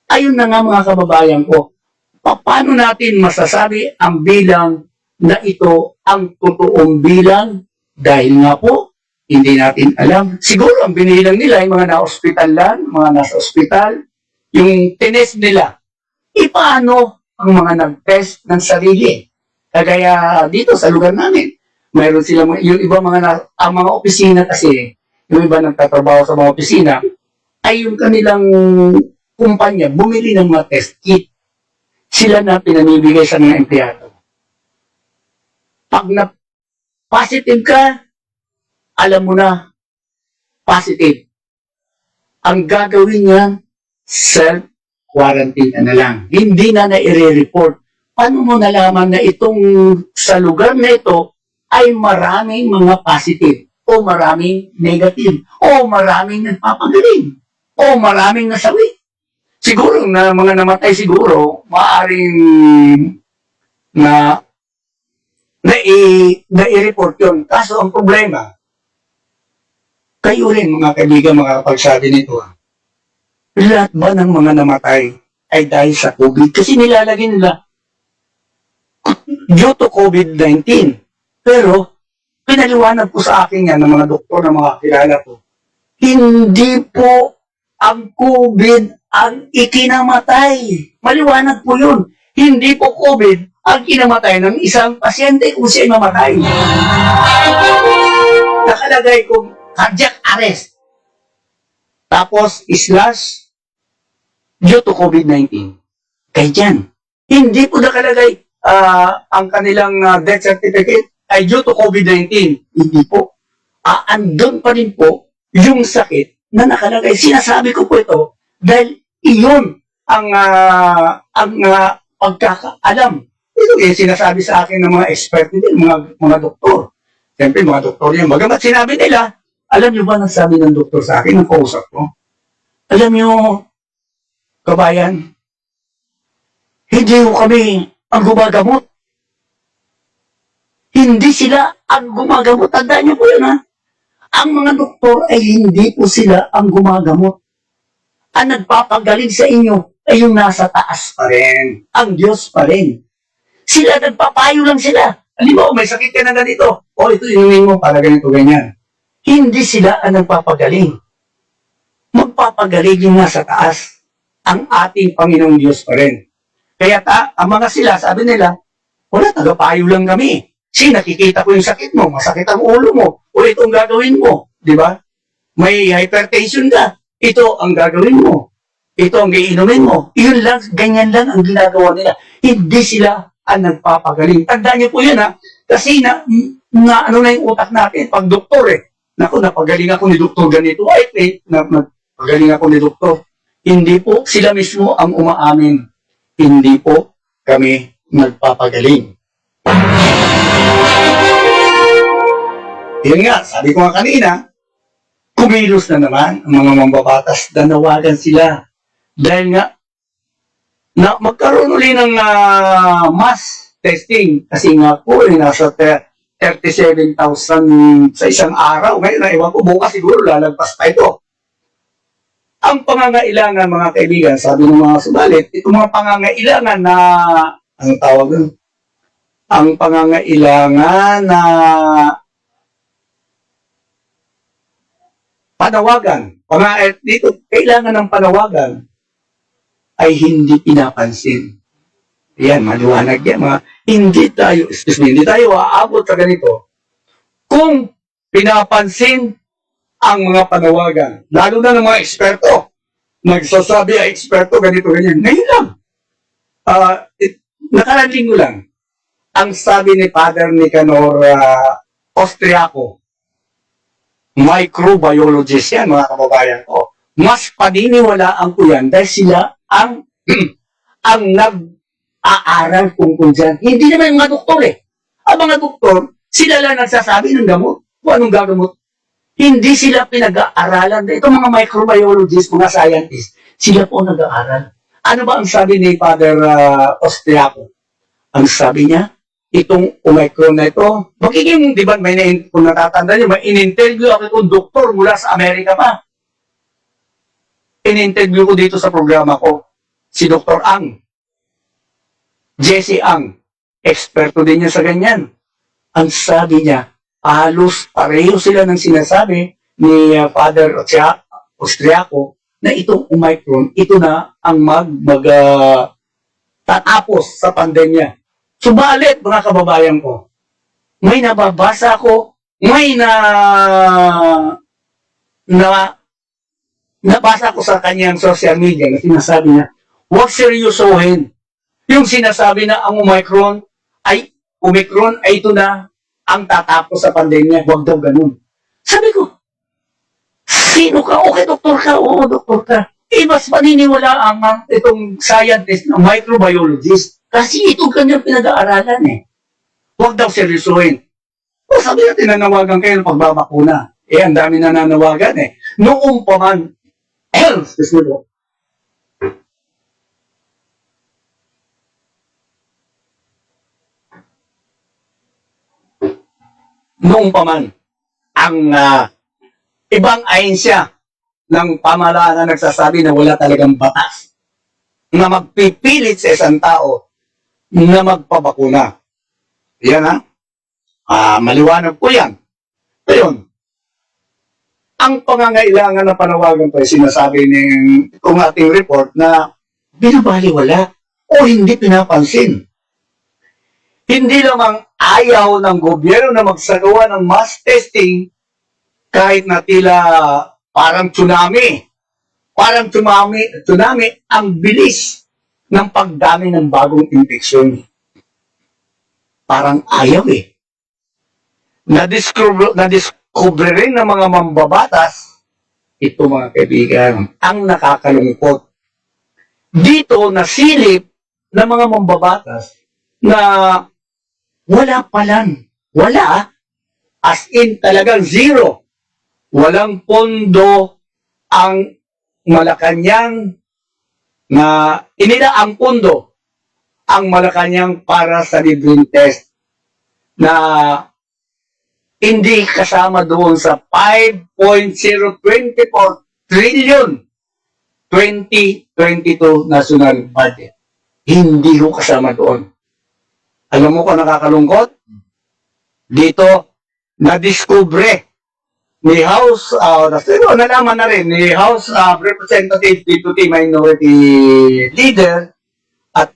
Speaker 1: Ayun na nga mga kababayan ko. Paano natin masasabi ang bilang na ito ang totoong bilang? Dahil nga po, hindi natin alam. Siguro ang binilang nila ay mga na-hospital lang, mga nasa hospital, yung tinest nila. Paano ang mga nag-test ng sarili? Kagaya dito sa lugar namin, mayroon sila, yung iba ang mga opisina kasi, yung iba nagtatrabaho sa mga opisina, ay yung kanilang kumpanya, bumili ng mga test kit. Sila na pinamibigay sa mga empleyado. Pag na positive ka, alam mo na, positive. Ang gagawin niya, self-quarantine na lang. Hindi na i-report. Paano mo nalaman na itong sa lugar na ito ay maraming mga positive o maraming negative o maraming nagpapagaling o maraming nasawi? Siguro na mga namatay siguro, maaring na-i-report yun. Kaso ang problema, kayo rin mga kaibigan makakapagsabi nito. Lahat ba ng mga namatay ay dahil sa COVID? Kasi nilalagay nila due to COVID-19. Pero, pinaliwanag po sa akin yan ng mga doktor na mga kilala ko, hindi po ang COVID ang ikinamatay. Maliwanag po yun. Hindi po COVID ang kinamatay ng isang pasyente kung siya'y mamatay. Nakalagay kong cardiac arrest. Tapos, slash, due to COVID-19. Kaya dyan. Hindi po nakalagay ang kanilang death certificate ay due to COVID-19. Hindi po. Andun pa rin po yung sakit na nakalagay. Sinasabi ko po ito dahil iyon ang pagkakaalam. Ito yung sinasabi sa akin ng mga expert din, mga doktor. Siyempre, mga doktor yan. Bagamat sinabi nila, alam niyo ba nagsabi ng doktor sa akin, ng kausap ko? Alam niyo, kabayan, hindi ko kami ang gumagamot. Hindi sila ang gumagamot. Tandaan niyo po yun, ha? Ang mga doktor ay hindi po sila ang gumagamot. Ang nagpapagaling sa inyo ay yung nasa taas pa rin. Ang Diyos pa rin. Sila nagpapayo lang sila. Halimbawa, may sakit ka na ganito. O, ito inumin mo para ganito, ganyan. Hindi sila ang nagpapagaling. Magpapagaling yung nasa taas. Ang ating Panginoong Diyos pa rin. Kaya ang mga sila, sabi nila, wala, tagapayo lang kami. Nakikita ko yung sakit mo, masakit ang ulo mo, o itong gagawin mo. Di ba? May hypertension ka. Ito ang gagawin mo. Ito ang giinumin mo. Iyon lang, ganyan lang ang ginagawa nila. Hindi sila ang nagpapagaling. Tandaan niyo po yun, ha? Kasi ano na yung utak natin, pag doktor naku, napagaling ako ni doktor ganito. Ay, napagaling ako ni doktor. Hindi po, sila mismo ang umaamin. Hindi po kami nagpapagaling. Yun nga, sabi ko nga kanina, kumilos na naman ang mga mambabatas, nanawagan sila. Dahil nga, magkaroon uli ng mass testing. Kasi nga po, nasa 37,000 sa isang araw. Ngayon, ewan ko, bukas siguro lalagpas pa ito. Ang pangangailangan, mga kaibigan, sabi ng mga subalit, itong mga pangangailangan na, ang tawag nun? Ang pangangailangan na panawagan. Dito, kailangan ng panawagan ay hindi pinapansin. Yan, maliwanag yan. Hindi tayo aabot sa ganito kung pinapansin ang mga panawagan. Lalo na ng mga eksperto. Nagsasabi ay eksperto, ganito, ganyan. Ngayon lang. Nakarang linggo lang. Ang sabi ni Father Nicanor Austriaco, microbiologist yan, mga kababayan ko. Mas paniniwalaan ko yan dahil sila ang aaral tungkol dyan. Hindi naman yung mga doktor eh. Ang mga doktor, sila lang nagsasabi ng gamot. Kung anong gagamot. Hindi sila pinag-aaralan. Itong mga microbiologists, mga scientists, sila po nag-aaral. Ano ba ang sabi ni Father Ostriaco? Ang sabi niya, itong Omicron na ito, magiging, di ba, kung natatanda niyo, may in-interview ako itong doktor mula sa Amerika pa. In-interview ko dito sa programa ko, si Dr. Ang. Jesse Ang. Eksperto din niya sa ganyan. Ang sabi niya, halos pareho sila ng sinasabi ni Father Ostriaco na itong Omicron, ito na ang tatapos sa pandemya. Subalit, mga kababayan ko, may nababasa ko, may nabasa ko sa kanyang social media na sinasabi niya, huwag seryosohin. Yung sinasabi na ang Omicron ay ito na ang tatapos sa pandemya. Huwag daw ganun. Sabi ko, sino ka? Okay, doktor ka. Oo, doktor ka. Mas paniniwala ang itong scientist na microbiologist kasi itong kanyang pinag-aaralan eh. Huwag daw seryosohin. O sabi natin, nanawagan kayo ng pagbabakuna. Ang dami na nanawagan eh. Noong pa man, excuse me po, noong pa man, ang ibang ahensya ng pamahalaan na nagsasabi na wala talagang batas na magpipilit sa isang tao na magpabakuna. Yan maliwanag po yan. Ngayon, ang pangangailangan na panawagan ko ay sinasabi ng ating report na binabaliwala o hindi pinapansin. Hindi lamang ayaw ng gobyerno na magsagawa ng mass testing kahit na tila parang tsunami. Parang tsunami ang bilis ng pagdami ng bagong infeksyon. Parang ayaw eh. Nadiskubre rin ng mga mambabatas, ito mga kaibigan, ang nakakalungkot. Dito nasilip ng mga mambabatas na wala palan. Wala. As in talagang zero. Walang pondo ang Malacanang na inilaang pondo ang Malacanang para sa libreng test na hindi kasama doon sa 5.024 trillion 2022 national budget. Hindi ko kasama doon. Alam mo kung nakakalungkot? Dito, nadiskubre ni House, nalaman na rin ni House Representative Deputy Minority Leader at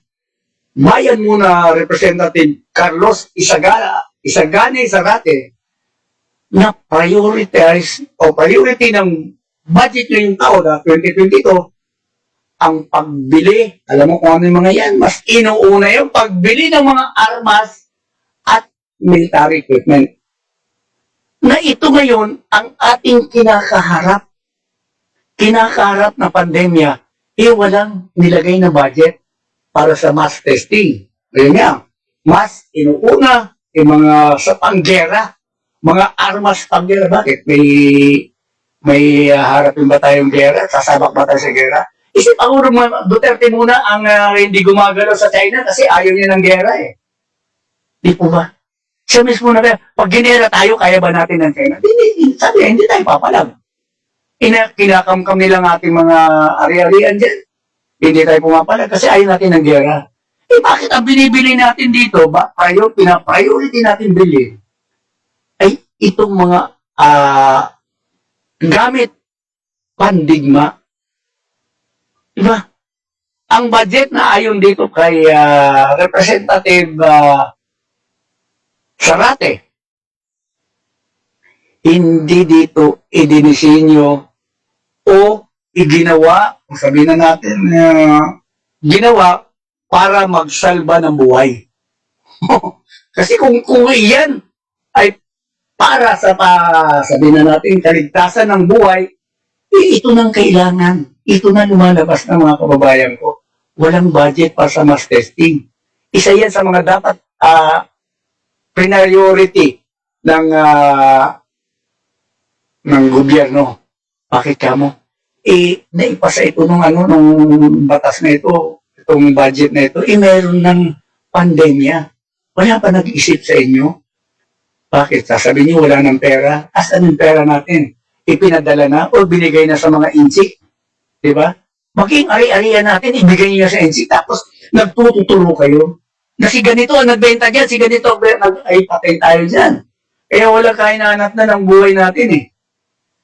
Speaker 1: bayan muna Representative Carlos Isagani Zarate na priority ng budget ngayong taon na 2022 ang pagbili, alam mo kung ano yung mga yan, mas inuuna yung pagbili ng mga armas at military equipment. Na ito ngayon ang ating kinakaharap na pandemya, walang nilagay na budget para sa mass testing. Ngayon nga, mas inuuna yung mga sa panggera, mga armas panggera. Bakit? May harapin ba tayong gera? Sasabak ba tayo sa gera? Isip ako Duterte muna ang hindi gumagalaw sa China kasi ayaw niya ng gera eh. Di po ba? Siya mismo na kaya, pag ginera tayo, kaya ba natin ng China? Sabi hindi tayo papalag. Kinakamkam nilang ating mga ari-arian dyan. Hindi tayo pumapalag kasi ayaw natin ng gera. Bakit ang binibili natin dito, pina-priority natin bilhin, ay itong mga gamit pandigma. Diba? Ang budget na ayon dito kay Representative Zarate, hindi dito idinisenyo o iginawa, sabihin na natin, ginawa para magsalba ng buhay. Kasi kung iyan ay para sa sabihin na natin, kaligtasan ng buhay, ito nang kailangan. Ito na lumalabas ng mga kababayan ko. Walang budget para sa mass testing. Isa yan sa mga dapat priority ng gobyerno. Bakit kamo? Naipasa ito nung batas na ito, itong budget na ito, mayroon ng pandemya. Wala pa nag-isip sa inyo? Bakit? Sasabihin niyo wala ng pera. Asan yung pera natin? Ipinadala na o binigay na sa mga insik? Diba? Maging ari-arian natin, ibigay niyo sa insik, tapos nagtututuro kayo. Na si ganito ang nagbenta dyan, si ganito ay patay tayo dyan. Kaya wala kahinanap na ng buhay natin eh.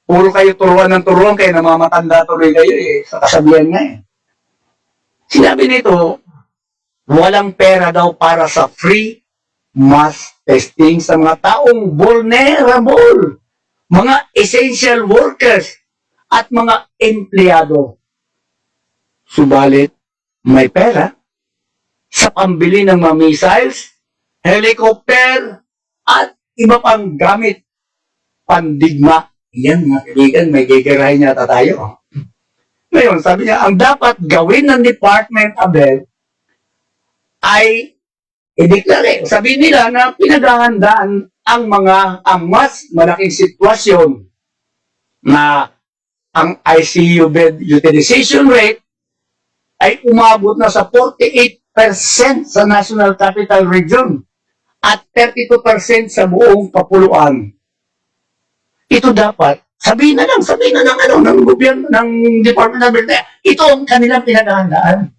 Speaker 1: Puro kayo turuan ng turuan, kaya namamatanda tuloy kayo eh, sa kasabihan nga eh. Sinabi nito, walang pera daw para sa free mass testing sa mga taong vulnerable, mga essential workers, at mga empleyado. Subalit, may pera sa pambili ng mga missiles, helicopter, at iba pang gamit pandigma. Yan, mga kaibigan, may gigirahin yata tayo. Ngayon, sabi niya, ang dapat gawin ng Department of Health ay i-declare. Sabi nila na pinaghahandaan ang mas malaking sitwasyon na ang ICU bed utilization rate ay umabot na sa 48% sa National Capital Region at 32% sa buong kapuluan. Ito dapat, sabihin na ng ng gobyerno, ng Department of Health, ito ang kanilang pinaghahandaan.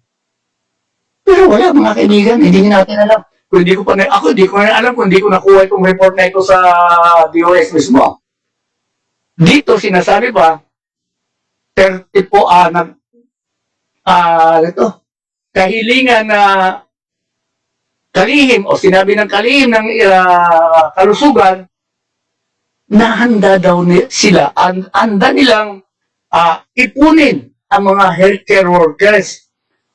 Speaker 1: Pero wala mga kaibigan, hindi natin alam. Kung hindi ko na alam kung hindi ko nakuha itong report na ito sa DOS mismo. Dito sinasabi pa, 30 po, kahilingan na kalihim o sinabi ng kalihim ng kalusugan na handa daw sila, handa nilang ipunin ang mga healthcare workers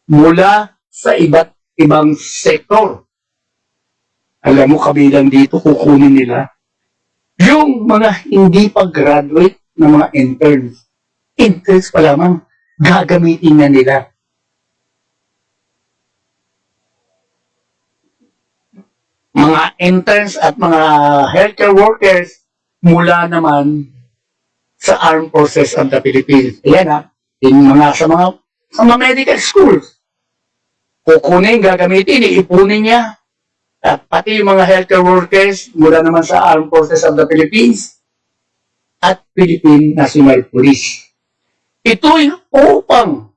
Speaker 1: mula sa iba't ibang sektor. Alam mo, kabilang dito, kukunin nila yung mga hindi pa graduate na mga interns. Interns pa lamang, gagamitin na nila. Mga interns at mga healthcare workers mula naman sa Armed Forces of the Philippines. Ayan sa mga medical schools. Kukunin, gagamitin, iipunin niya. At pati yung mga healthcare workers mula naman sa Armed Forces of the Philippines at Philippine National Police. Ito'y upang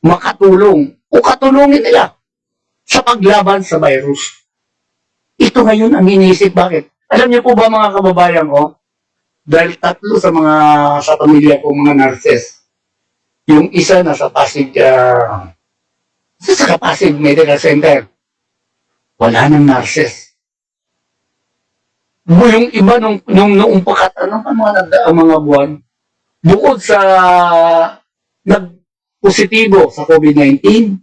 Speaker 1: makatulong o katulungin nila sa paglaban sa virus. Ito ngayon ang iniisip. Bakit? Alam niyo po ba mga kababayan ko, dahil tatlo sa pamilya ko mga nurses, yung isa nasa Pasig, sa Pasig Medical Center, wala nang nurses. Yung iba nung pakat, mga buwan, bukod sa nag-positibo sa COVID-19,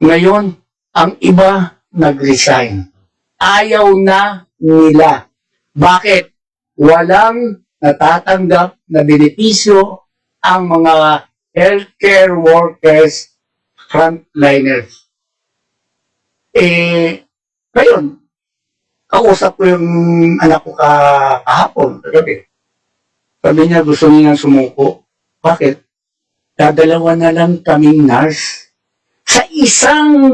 Speaker 1: ngayon, ang iba nag-resign. Ayaw na nila. Bakit? Walang natatanggap na benepisyo ang mga healthcare workers, frontliners. Ngayon, kausap ko yung anak ko kahapon, kagabi. Sabi niya, gusto niya sumuko. Bakit? Dadalawa na lang kaming nurse sa isang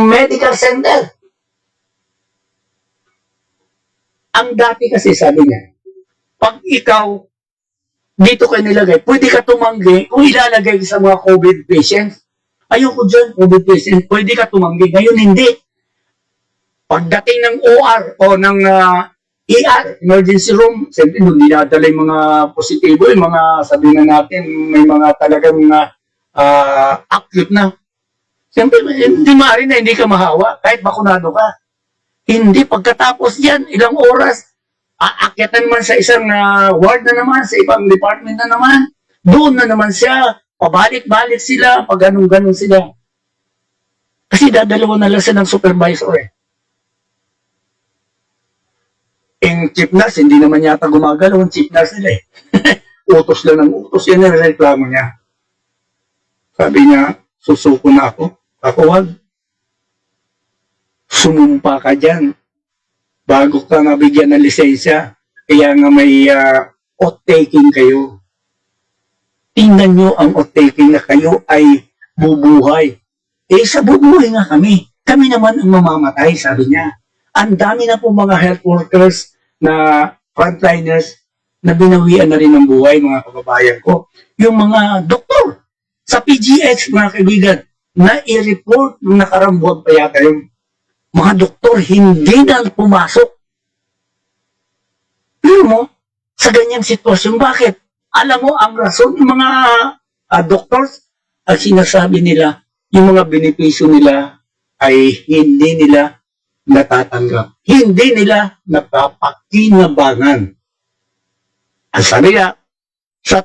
Speaker 1: medical center. Ang dati kasi sabi niya, pag ikaw dito ka nilagay, pwede ka tumanggi kung ilalagay sa mga COVID patients. Ayoko dyan, COVID patient, pwede ka tumanggi. Ngayon hindi. Pagdating ng OR o ng ER, emergency room, siyempre nung dinadala yung mga positibo, yung mga sabihin na natin, may mga talagang acute na. Siyempre, hindi maaari na hindi ka mahawa, kahit bakunado ka. Hindi, pagkatapos yan, ilang oras, aakyatan naman sa isang ward na naman, sa ibang department na naman, doon na naman siya, pabalik-balik sila, pag ganun-ganun sila. Kasi dadalawa na lang sila ng supervisor eh. Yung chief nurse, hindi naman yata gumagalaw ang chief nurse nila eh. Utos lang ng utos, yan ang reklamo niya. Sabi niya, susuko na ako. Ako, wag. sumumpa ka dyan bago ka nga bigyan ng lisensya. Kaya nga may oath-taking kayo. Tingnan nyo ang oath-taking na kayo ay bubuhay. Sa bubuhay nga kami. Kami naman ang mamamatay, sabi niya. Ang dami na po mga health workers na frontliners na binawian na rin ng buhay, mga kababayan ko. Yung mga doktor sa PGH, mga kaibigan, na i-report nung nakarambuan pa yata yung mga doktor hindi na pumasok. Pero mo, sa ganyang sitwasyon, bakit? Alam mo, ang rason ng mga doctors, ang sinasabi nila, yung mga benepisyo nila ay hindi nila natatanggap. Hindi nila napapakinabangan. Ang sabi niya, sa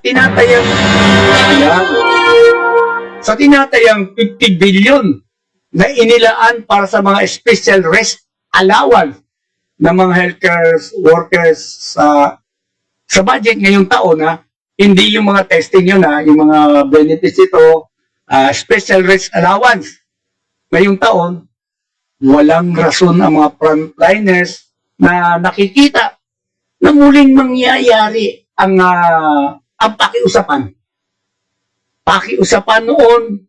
Speaker 1: tinatayang 50 billion na inilaan para sa mga special rest allowance ng mga healthcare workers sa budget ngayong taon, hindi yung mga testing yun, yung mga benefits ito, special rest allowance. Ngayong taon, walang rason ang mga frontliners na nakikita na muling mangyayari ang pakiusapan. Pakiusapan noon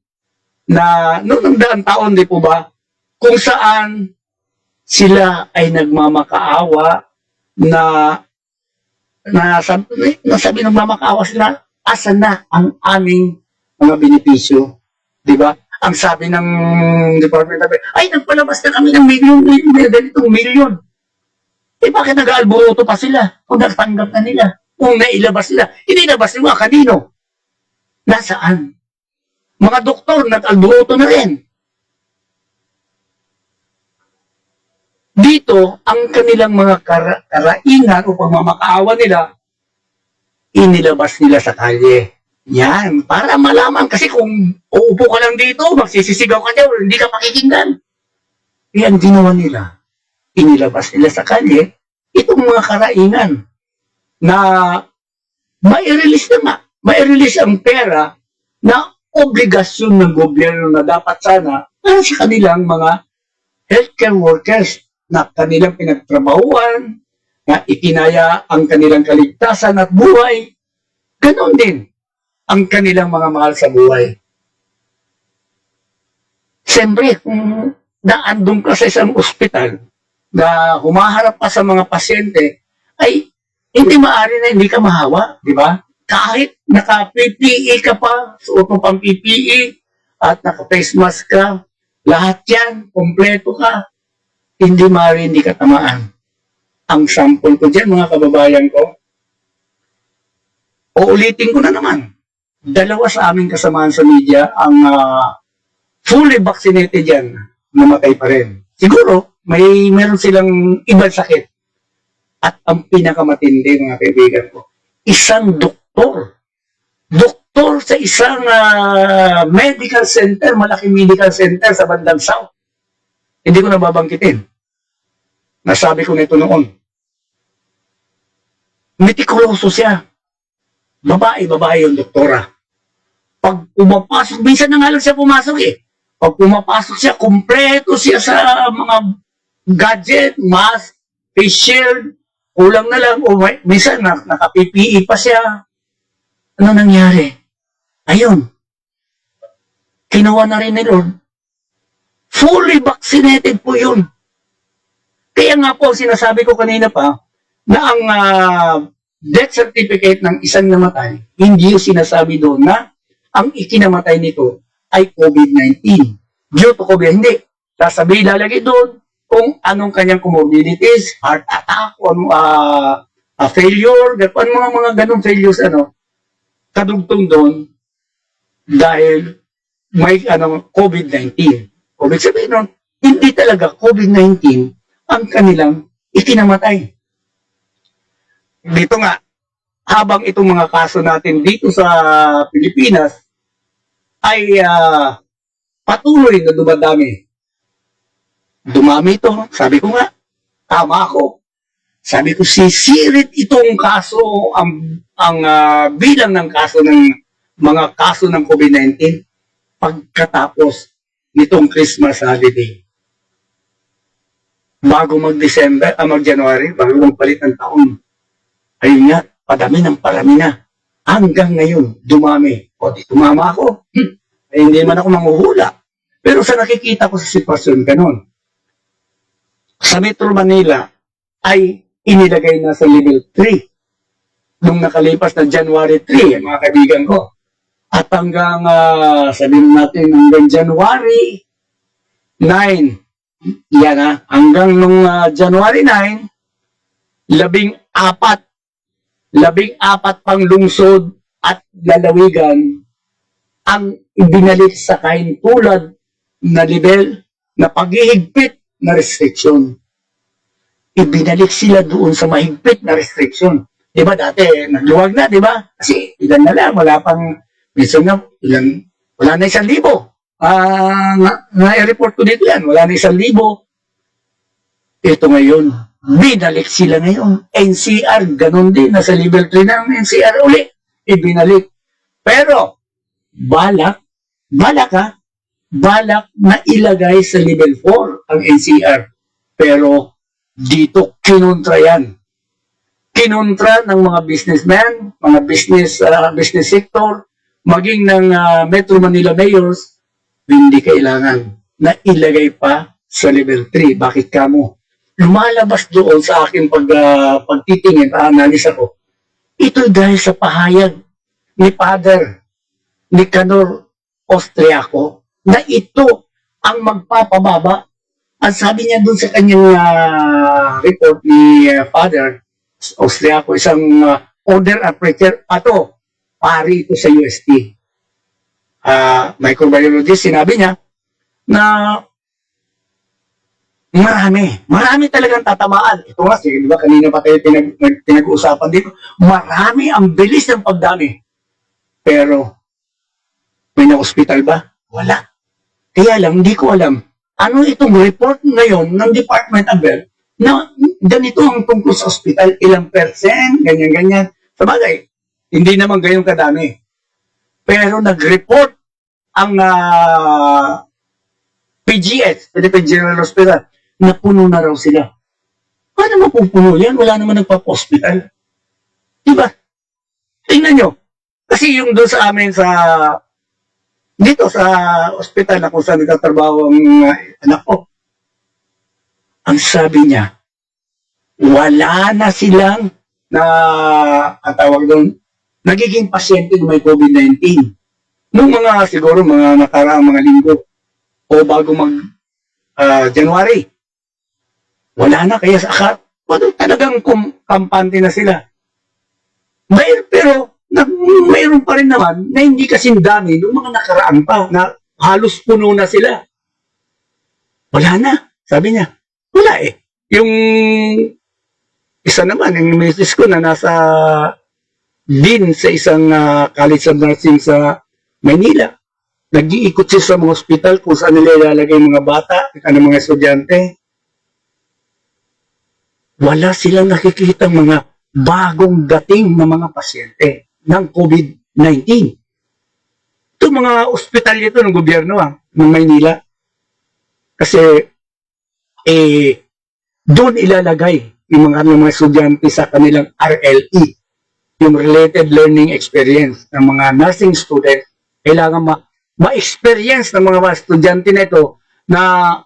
Speaker 1: na noong daang taon, di po ba, kung saan sila ay nagmamakaawa nasabi nagmamakaawa sila, asan na ang aming mga benepisyo, di ba? Ang sabi ng Department of Health, ay, nagpalabas na kami ng ganitong milyon. Bakit nag-aalburoto pa sila kung nagtanggap na nila? Kung nailabas nila, inilabas nila kanino? Nasaan? Mga doktor, nag-alburoto na rin. Dito, ang kanilang mga karaingan o pagmamakaawa nila, inilabas nila sa kalye. Yan, para malaman. Kasi kung uupo ka lang dito, magsisisigaw ka dyan, hindi ka pakikinggan. Yan ginawa nila. Inilabas nila sa kalye, itong mga karaingan na mai-release ang pera na obligasyon ng gobyerno na dapat sana para sa kanilang mga healthcare workers na kanilang pinagtrabahuan, na ikinaya ang kanilang kaligtasan at buhay. Ganon din ang kanilang mga mahal sa buhay. Siyempre, kung naandun ka sa isang ospital na humaharap pa sa mga pasyente, ay hindi maaari na hindi ka mahawa, di ba? Kahit naka-PPE ka pa, suot mo pang PPE, at naka-face mask ka, lahat yan, kompleto ka, hindi maaari hindi ka tamaan. Ang sample ko dyan, mga kababayan ko, uulitin ko na naman. Dalawa sa aming kasamaan sa media ang fully vaccinated yan, namatay pa rin. Siguro, meron silang ibang sakit. At ang pinakamatindi, mga kaibigan ko, isang doktor sa isang medical center, malaking medical center sa bandang South. Hindi ko nababangkitin. Nasabi ko nito noon. Metikuloso siya. Babae yung doktora. Pag pumapasok, minsan na nga lang siya pumasok Pag pumapasok siya, kompleto siya sa mga gadget, mask, face shield, kulang na lang, o minsan naka-PPE pa siya. Ano nangyari? Ayun. Kinuha na rin ni Lord. Fully vaccinated po yun. Kaya nga po, sinasabi ko kanina pa, na ang death certificate ng isang namatay, hindi yung sinasabi doon na ang ikinamatay nito ay COVID-19. Due to COVID, hindi. Sasabihin, lalagay doon kung anong kanyang comorbidities, heart attack, failure, mga ganong failures, kadugtong doon dahil may COVID-19. Ibig sabihin nun, hindi talaga COVID-19 ang kanilang ikinamatay. Dito nga, habang itong mga kaso natin dito sa Pilipinas ay patuloy na dumadami. Dumami ito. Sabi ko nga, tama ako. Sabi ko, sisirit itong kaso, ang bilang ng kaso ng mga kaso ng COVID-19 pagkatapos nitong Christmas holiday. bago mag-December, mag-January, bago magpalit ng taon. Ayun nga, padami ng parami na. Hanggang ngayon, dumami. O di tumama ako. Ay, hindi man ako manghuhula. Pero sa nakikita ko sa sitwasyon ganun, sa Metro Manila ay inilagay na sa level 3 nung nakalipas na January 3, mga kaibigan ko. At hanggang, sabihin natin, hanggang January 9, yan hanggang nung January 9, 14 pang lungsod at lalawigan ang ibinalik sa kaintulad na level na paghihigpit na restriction. Ibinalik sila doon sa mahigpit na restriction. Di ba dati, nagluwag na, di ba? Kasi ilan na lang, wala pang, minsan na, wala na 1,000. Na-report ko dito yan, wala na 1,000. Ito ngayon, binalik sila ngayon. NCR, ganun din, nasa level 3 na ang NCR uli. Ibinalik. Pero, balak na ilagay sa level 4 ang NCR. Pero dito kinontra yan. Kinontra ng mga businessmen, mga business sector, maging ng Metro Manila mayors, hindi kailangan na ilagay pa sa level 3. Bakit kamo? Lumalabas doon sa aking pagtitingin, analisa ko. Ito dahil sa pahayag ni Father Nicanor Austriaco na ito ang magpapababa. Ang sabi niya doon sa kanyang report ni Father Austriaco, isang order and preacher, pari ito sa UST. Microbiologist, sinabi niya na marami talagang tatamaan. Ito nga, di ba kanina pa tayo pinag-uusapan dito, marami, ang bilis ng pagdami. Pero, may na-hospital ba? Wala. Kaya lang, hindi ko alam. Ano itong report ngayon ng Department of Health na ganito ang tungkol sa hospital, ilang percent, ganyan-ganyan. Sabagay, hindi naman gayong kadami. Pero nag-report ang PGH, Philippine General Hospital, na puno na raw sila. Paano mapupuno yan? Wala naman nagpa-hospital. Diba? Tingnan nyo. Kasi yung doon sa amin dito sa ospital na kung saan nagtatrabaho ang anak ko, ang sabi niya, wala na silang ang tawag doon, nagiging pasyente na may COVID-19. Nung siguro mga nakaraang mga linggo o bago January, wala na. Kaya talagang kampante na sila. Pero mayroon pa rin naman na hindi kasing dami nung mga nakaraan pa na halos puno na sila. Wala na. Sabi niya, wala eh. Yung isa naman, yung misis ko na nasa din sa isang college of nursing sa Maynila. Nag-iikot siya sa mga hospital kung saan nila ilalagay mga bata, mga estudyante. Wala silang nakikita mga bagong dating na mga pasyente ng COVID-19. Ito mga ospital ito ng gobyerno ng Maynila. Kasi doon ilalagay yung mga estudyante sa kanilang RLE, yung Related Learning Experience ng mga nursing student. Kailangan ma-experience ng mga estudyante na ito na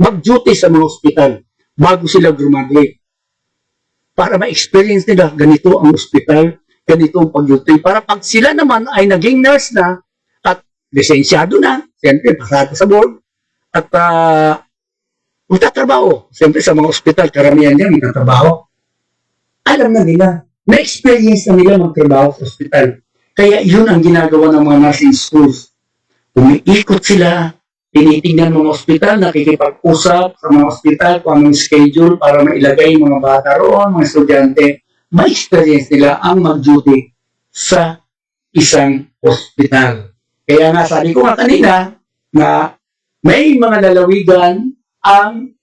Speaker 1: mag-duty sa mga ospital bago sila graduate. Para ma-experience nila, ganito ang ospital, ganito ang pag-duty. Para pag sila naman ay naging nurse na at lisensyado na, siyempre, pasado sa board, at magtatrabaho. Siyempre, sa mga ospital, karamihan yan, magtatrabaho. Alam na nila, na-experience na nila magtrabaho sa ospital. Kaya yun ang ginagawa ng mga nursing schools. Umiikot sila, tinitingnan mga ospital, nakikipag-usap sa mga ospital kung anong schedule para mailagay mga bata roon, mga estudyante. Ma-experience nila ang mag-duty sa isang ospital. Kaya nga sabi ko nga kanina na may mga lalawigan ang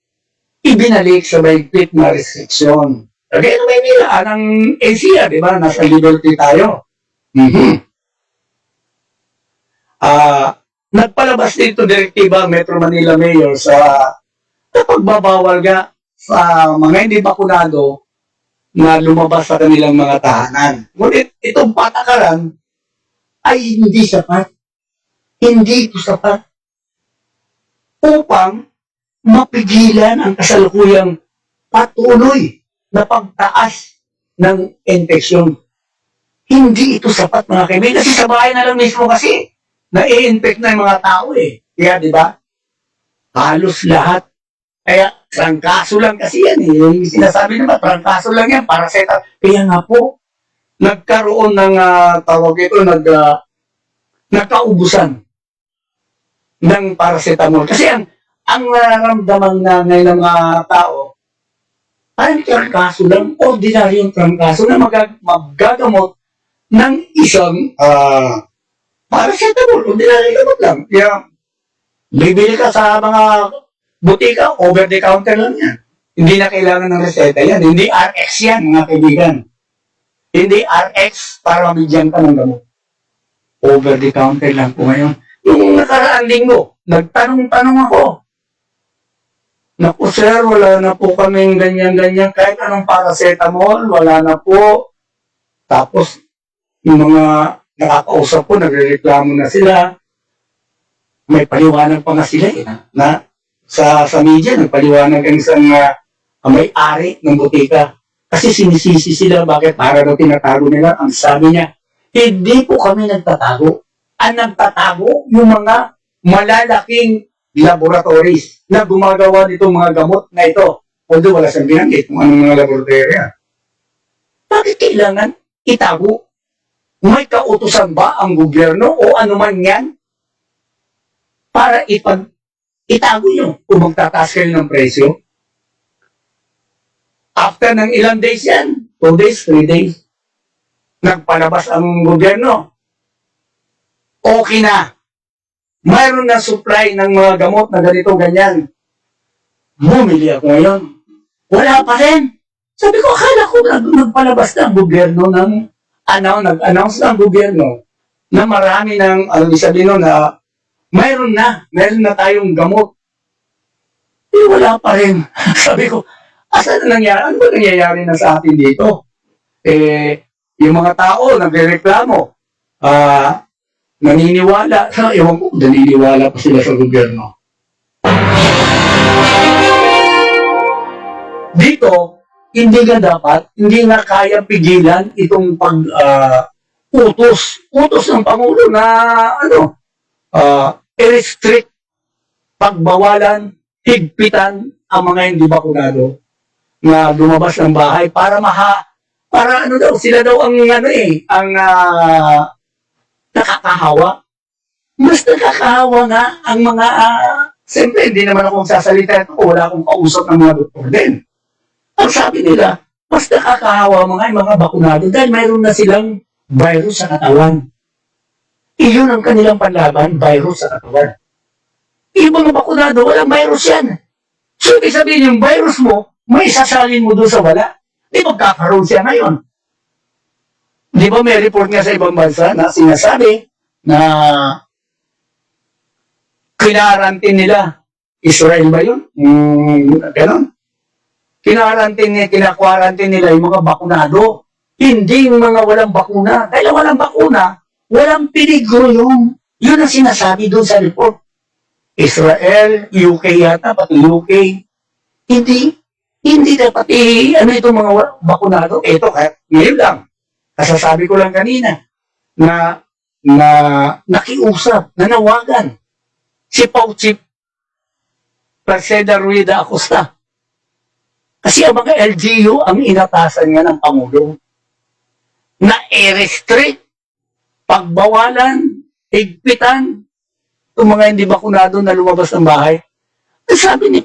Speaker 1: ibinalik sa mahigpit na restriction. Kaya na may nila ng NCR, di ba? Nasa level 3 tayo. Nagpalabas dito direktiba Metro Manila Mayor sa na pagbabawal nga sa mga hindi bakunado na lumabas sa kanilang mga tahanan. Ngunit itong patakaran ay hindi sapat. Hindi ito sapat upang mapigilan ang kasalukuyang patuloy na pagtaas ng infeksyon. Hindi ito sapat, mga kaibigan, kasi sa bahay na lang mismo kasi na-i-infect na yung mga tao eh. Kaya, di ba? Halos lahat. Kaya, trangkaso lang kasi yan eh. Yung sinasabi naman, trangkaso lang yan, paracetamol. Kaya nga po, nagkaroon ng tawag ito, nagkaubusan ng paracetamol. Kasi ang nararamdaman na ngayon ng mga tao, parang trangkaso lang, ordinaryong trangkaso na magagamot ng isang paracetamol, ordinary gamot lang. Kaya, bibili ka sa mga butika, over the counter lang yan. Hindi na kailangan ng reseta yan. Hindi RX yan, mga kaibigan. Hindi RX para mabigyan ka ng gamot. Over the counter lang po ngayon. Yung nakaraang linggo, nagtanong-tanong ako. Naku sir, wala na po kaming ganyan-ganyan. Kahit anong paracetamol, wala na po. Tapos, yung mga nakakausap ko, nagrereklamo na sila. May paliwanag pa nga sila eh, na sa media, nagpaliwanag ang isang may-ari ng butika. Kasi sinisisi sila, bakit para daw tinatago nila. Ang sabi niya, hindi po kami nagtatago. Ang nagtatago yung mga malalaking laboratories na gumagawa nitong mga gamot na ito. Although wala siyang binanggit kung anong mga laboratory. Bakit kailangan itago? May kautusan ba ang gobyerno o anuman yan para itago nyo kung magtataas kayo ng presyo? After ng ilang days yan, 2 days, 3 days, nagpalabas ang gobyerno. Okay na. Mayroon na supply ng mga gamot na ganito, ganyan. Bumili ako ngayon. Wala pa rin. Sabi ko, akala ko nagpalabas na ang gobyerno ng nag-announce na ang gobyerno na marami ng, sabihin nun, na mayroon na tayong gamot. Wala pa rin. Sabi ko, asan na nangyari? Ano ba nangyayari na sa atin dito? Yung mga tao nagrereklamo, naniniwala, ewan ko, naniniwala pa sila sa gobyerno. Dito, hindi nga kaya pigilan itong utos ng Pangulo na i-restrict, pagbawalan, higpitan ang mga hindi bakunado na lumabas ng bahay para sila daw ang nakakahawa. Mas nakakahawa nga ang mga siyempre hindi naman akong sasalita ito, wala akong kausap ng mga doktor din. Ang sabi nila, mas nakakahawa mga bakunado dahil mayroon na silang virus sa katawan. Iyon ang kanilang panlaban, virus sa katawan. Yung mga bakunado, walang virus yan. So, ibig sabihin yung virus mo, may sasalin mo doon sa wala. Di magkakaroon siya ngayon. Di ba may report nga sa ibang bansa na sinasabi na kinarantin nila. Israel ba yun? Ganon. Kinakwarantin nila yung mga bakunado. Hindi yung mga walang bakuna. Dahil walang bakuna, walang peligro yun. Yun ang sinasabi doon sa report. Israel, UK yata, pati UK. Hindi dapat itong mga bakunado. Ito, ngayon lang. Kasasabi ko lang kanina na nakiusap, nanawagan si Fauci Perseda Rueda Acosta. Kasi ang mga LGU ang inatasan nga ng Pangulo na i-restrict, pagbawalan, higpitan itong mga hindi bakunado na lumabas ng bahay. Sabi ni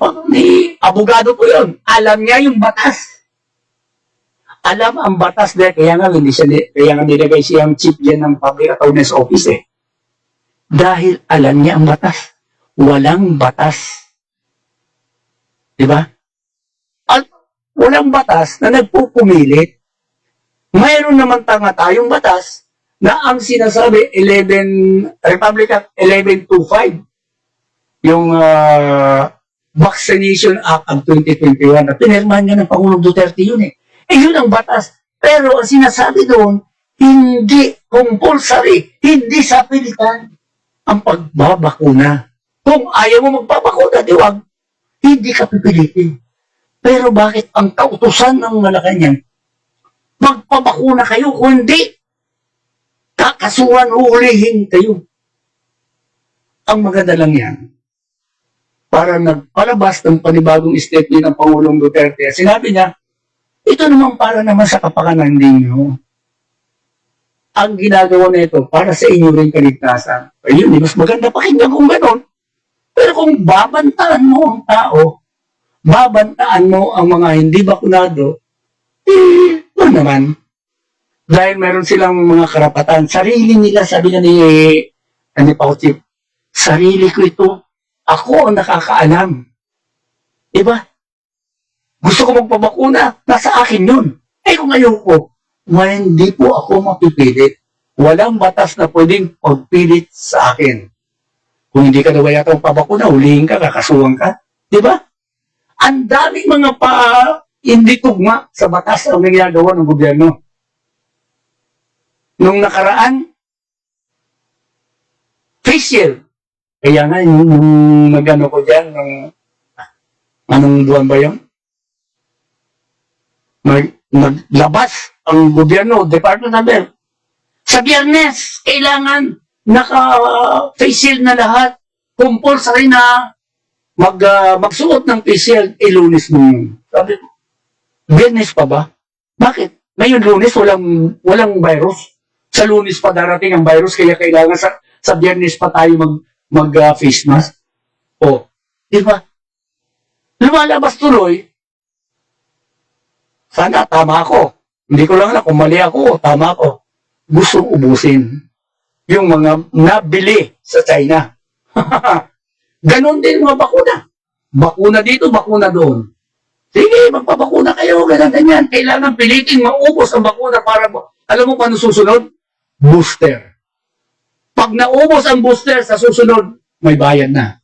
Speaker 1: abogado po yun, alam niya yung batas. Alam ang batas dahil kaya nga nilagay siyang chief dyan ng Public Attorney's Office eh. Dahil alam niya ang batas. Walang batas. Diba? At walang batas na nagpupumilit. Mayroon naman tayong batas na ang sinasabi Republic Act 1125. Yung Vaccination Act of 2021 na pinirmahan nga ng Pangulong Duterte yun eh. Eh yun ang batas. Pero ang sinasabi doon, hindi compulsory, hindi sa pilitan ang pagbabakuna. Kung ayaw mo magpapakuna, diwag, hindi ka pipilitin. Pero bakit ang kautusan ng Malacanang, magpabakuna kayo, kundi kakasuhan, ulihin kayo. Ang maganda lang yan, para nagpalabas ng panibagong statement ng Pangulong Duterte. Sinabi niya, ito naman para naman sa kapakanan ninyo. Ang ginagawa nito para sa inyo rin kaligtasan. Ayun, mas maganda pakinggan kung gano'n. Pero kung babantaan mo ang tao, babantaan mo ang mga hindi bakunado, ito naman. Dahil meron silang mga karapatan. Sarili nila, sabi nga ni Fauci, sarili ko ito. Ako ang nakakaalam. Diba? Gusto ko magpabakuna, nasa akin yun. Eh kung ayoko, hindi po ako mapipilit. Walang batas na pwedeng pagpilit sa akin. Kung hindi ka daw yata magpabakuna, hulihin ka, kakasuhan ka. Diba? Ang daming mga hindi tugma sa batas ang ginagawa ng gobyerno. Nung nakaraan, facial. Kaya nga, yung nag-ano ko dyan, anong buwan ba yun? Naglabas ang gobyerno, Department of Health. Sa Biyernes, kailangan naka-facial na lahat. Compulsory na magsuot ng facial, Lunes mo yun. Sabi ko, Biyernes pa ba? Bakit? Ngayon Lunes, walang virus. Sa Lunes pa darating ang virus, kaya kailangan sa Biyernes pa tayo mag-face mask. O, di ba? Lumalabas tuloy, sana tama ako. Hindi ko lang alam kung mali ako o tama ako. Gusto ubusin yung mga nabili sa China. Ganon din mga bakuna. Bakuna dito, bakuna doon. Sige, magpabakuna kayo, ganyan. Kailangan pilitin maubos ang bakuna para, alam mo paano susunod? Booster. Pag naubos ang booster sa susunod, may bayad na.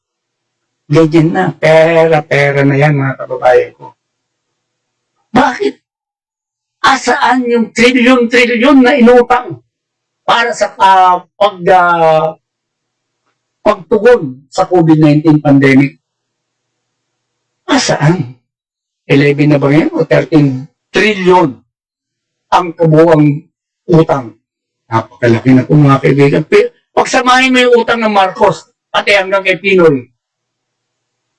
Speaker 1: Ganyan na. Pera na yan, mga kababayan ko. Bakit? Asaan yung trilyon na inutang para sa pagtugon sa COVID-19 pandemic? Asaan? 11 na ba yan o 13 trilyon ang kabuang utang? Napakalaki na po mga kaibigan. Pagsamahin mo yung utang ng Marcos, pati hanggang kay Pinoy,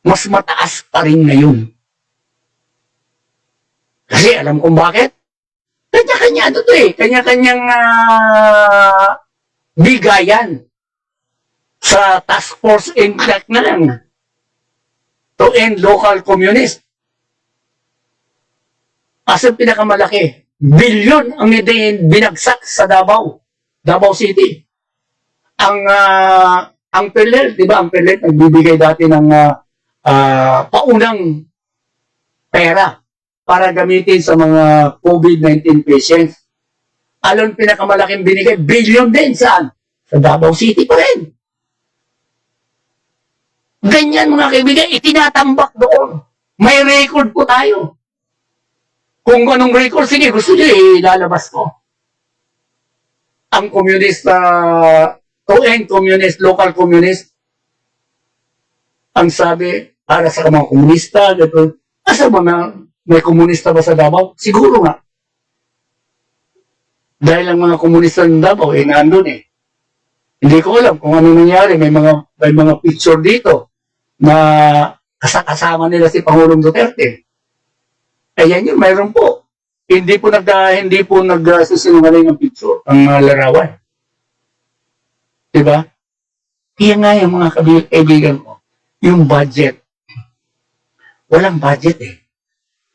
Speaker 1: mas mataas pa rin ngayon. Kasi alam kong bakit? Kanya-kanya ito eh. Kanya-kanyang bigayan sa task force impact na lang to end local communist. As ang pinakamalaki, bilyon ang binagsak sa Davao City. Ang PhilHealth, di ba? Ang PhilHealth nagbibigay dati ng paunang pera para gamitin sa mga COVID-19 patients. Alon pinakamalaking binigay, bilyon din saan? Sa Davao City pa rin. Ganyan mga kaibigan, itinatambak doon. May record po tayo. Kung anong record, sige, gusto nyo, ilalabas ko. Ang communist, to end communist, local communist, ang sabi, para sa mga komunista, gano'n, asa ba may komunista ba sa Davao? Siguro nga. Dahil ang mga komunista ng Davao, nandun eh. Hindi ko alam kung ano nangyari. May mga picture dito na kasama nila si Pangulong Duterte. Ayan yun, mayroon po. Hindi po nagsisinungaling ang picture, ang larawan. Diba? Kaya nga yung mga kaibigan ko, yung budget. Walang budget eh.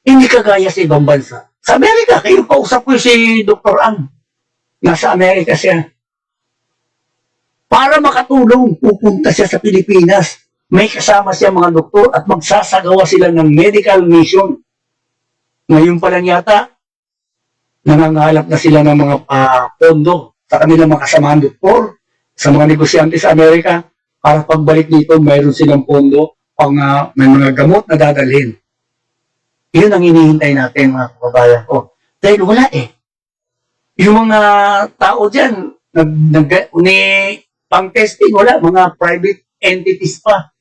Speaker 1: Hindi kagaya sa ibang bansa. Sa Amerika, kayo kausap ko si Dr. Ang. Nasa Amerika siya. Para makatulong, pupunta siya sa Pilipinas. May kasama siya mga doktor at magsasagawa sila ng medical mission. Ngayon pa lang yata, nangangalap na sila ng mga pondo sa kanilang mga kasamahan doktor, sa mga negosyante sa Amerika, para pagbalik dito, mayroon silang pondo may mga gamot na dadalhin. Yun ang hinihintay natin, mga kababayan ko. Dahil wala eh. Yung mga tao dyan, pang testing, wala. Mga private entities pa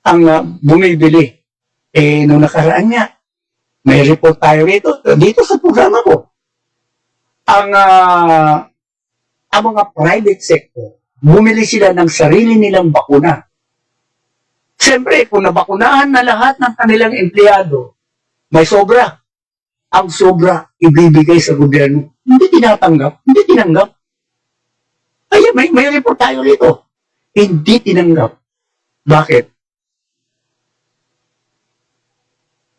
Speaker 1: ang bumibili. Nung nakaraan nga, may report tayo dito sa programa ko. Ang mga private sector, bumili sila ng sarili nilang bakuna. Siyempre, kung nabakunahan na lahat ng kanilang empleyado, may sobra. Ang sobra, ibibigay sa gobyerno. Hindi tinatanggap. Hindi tinanggap. Ay, may report tayo rito. Hindi tinanggap. Bakit?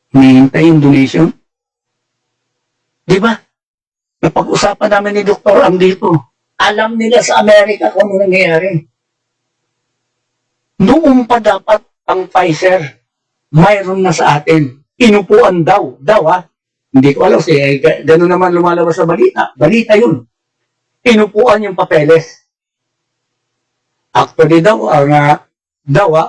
Speaker 1: Hinihintay yung donation? Di ba? Napag-usapan namin ni Dr. Ang dito. Alam nila sa Amerika kung ano nangyayari. Noong pa dapat ang Pfizer, mayroon na sa atin. Inupuan daw. Hindi ko alam. Gano'n naman lumalabas sa balita. Balita yun. Inupuan yung papeles. Actually daw,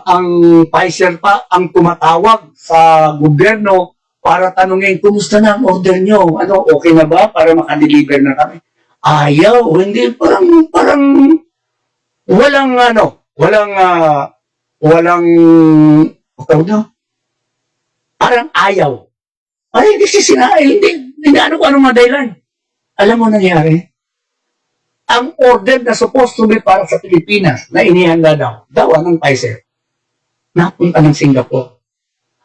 Speaker 1: ang Pfizer pa ang tumatawag sa gobyerno para tanungin, kumusta na ang order nyo? Okay na ba para makadeliver na kami? Ayaw, hindi, parang, parang ayaw. Ay, hindi hindi ano mga dahilan. Alam mo nangyari? Ang order na supposed to be para sa Pilipinas na inihanda daw ng Pfizer, napunta ng Singapore.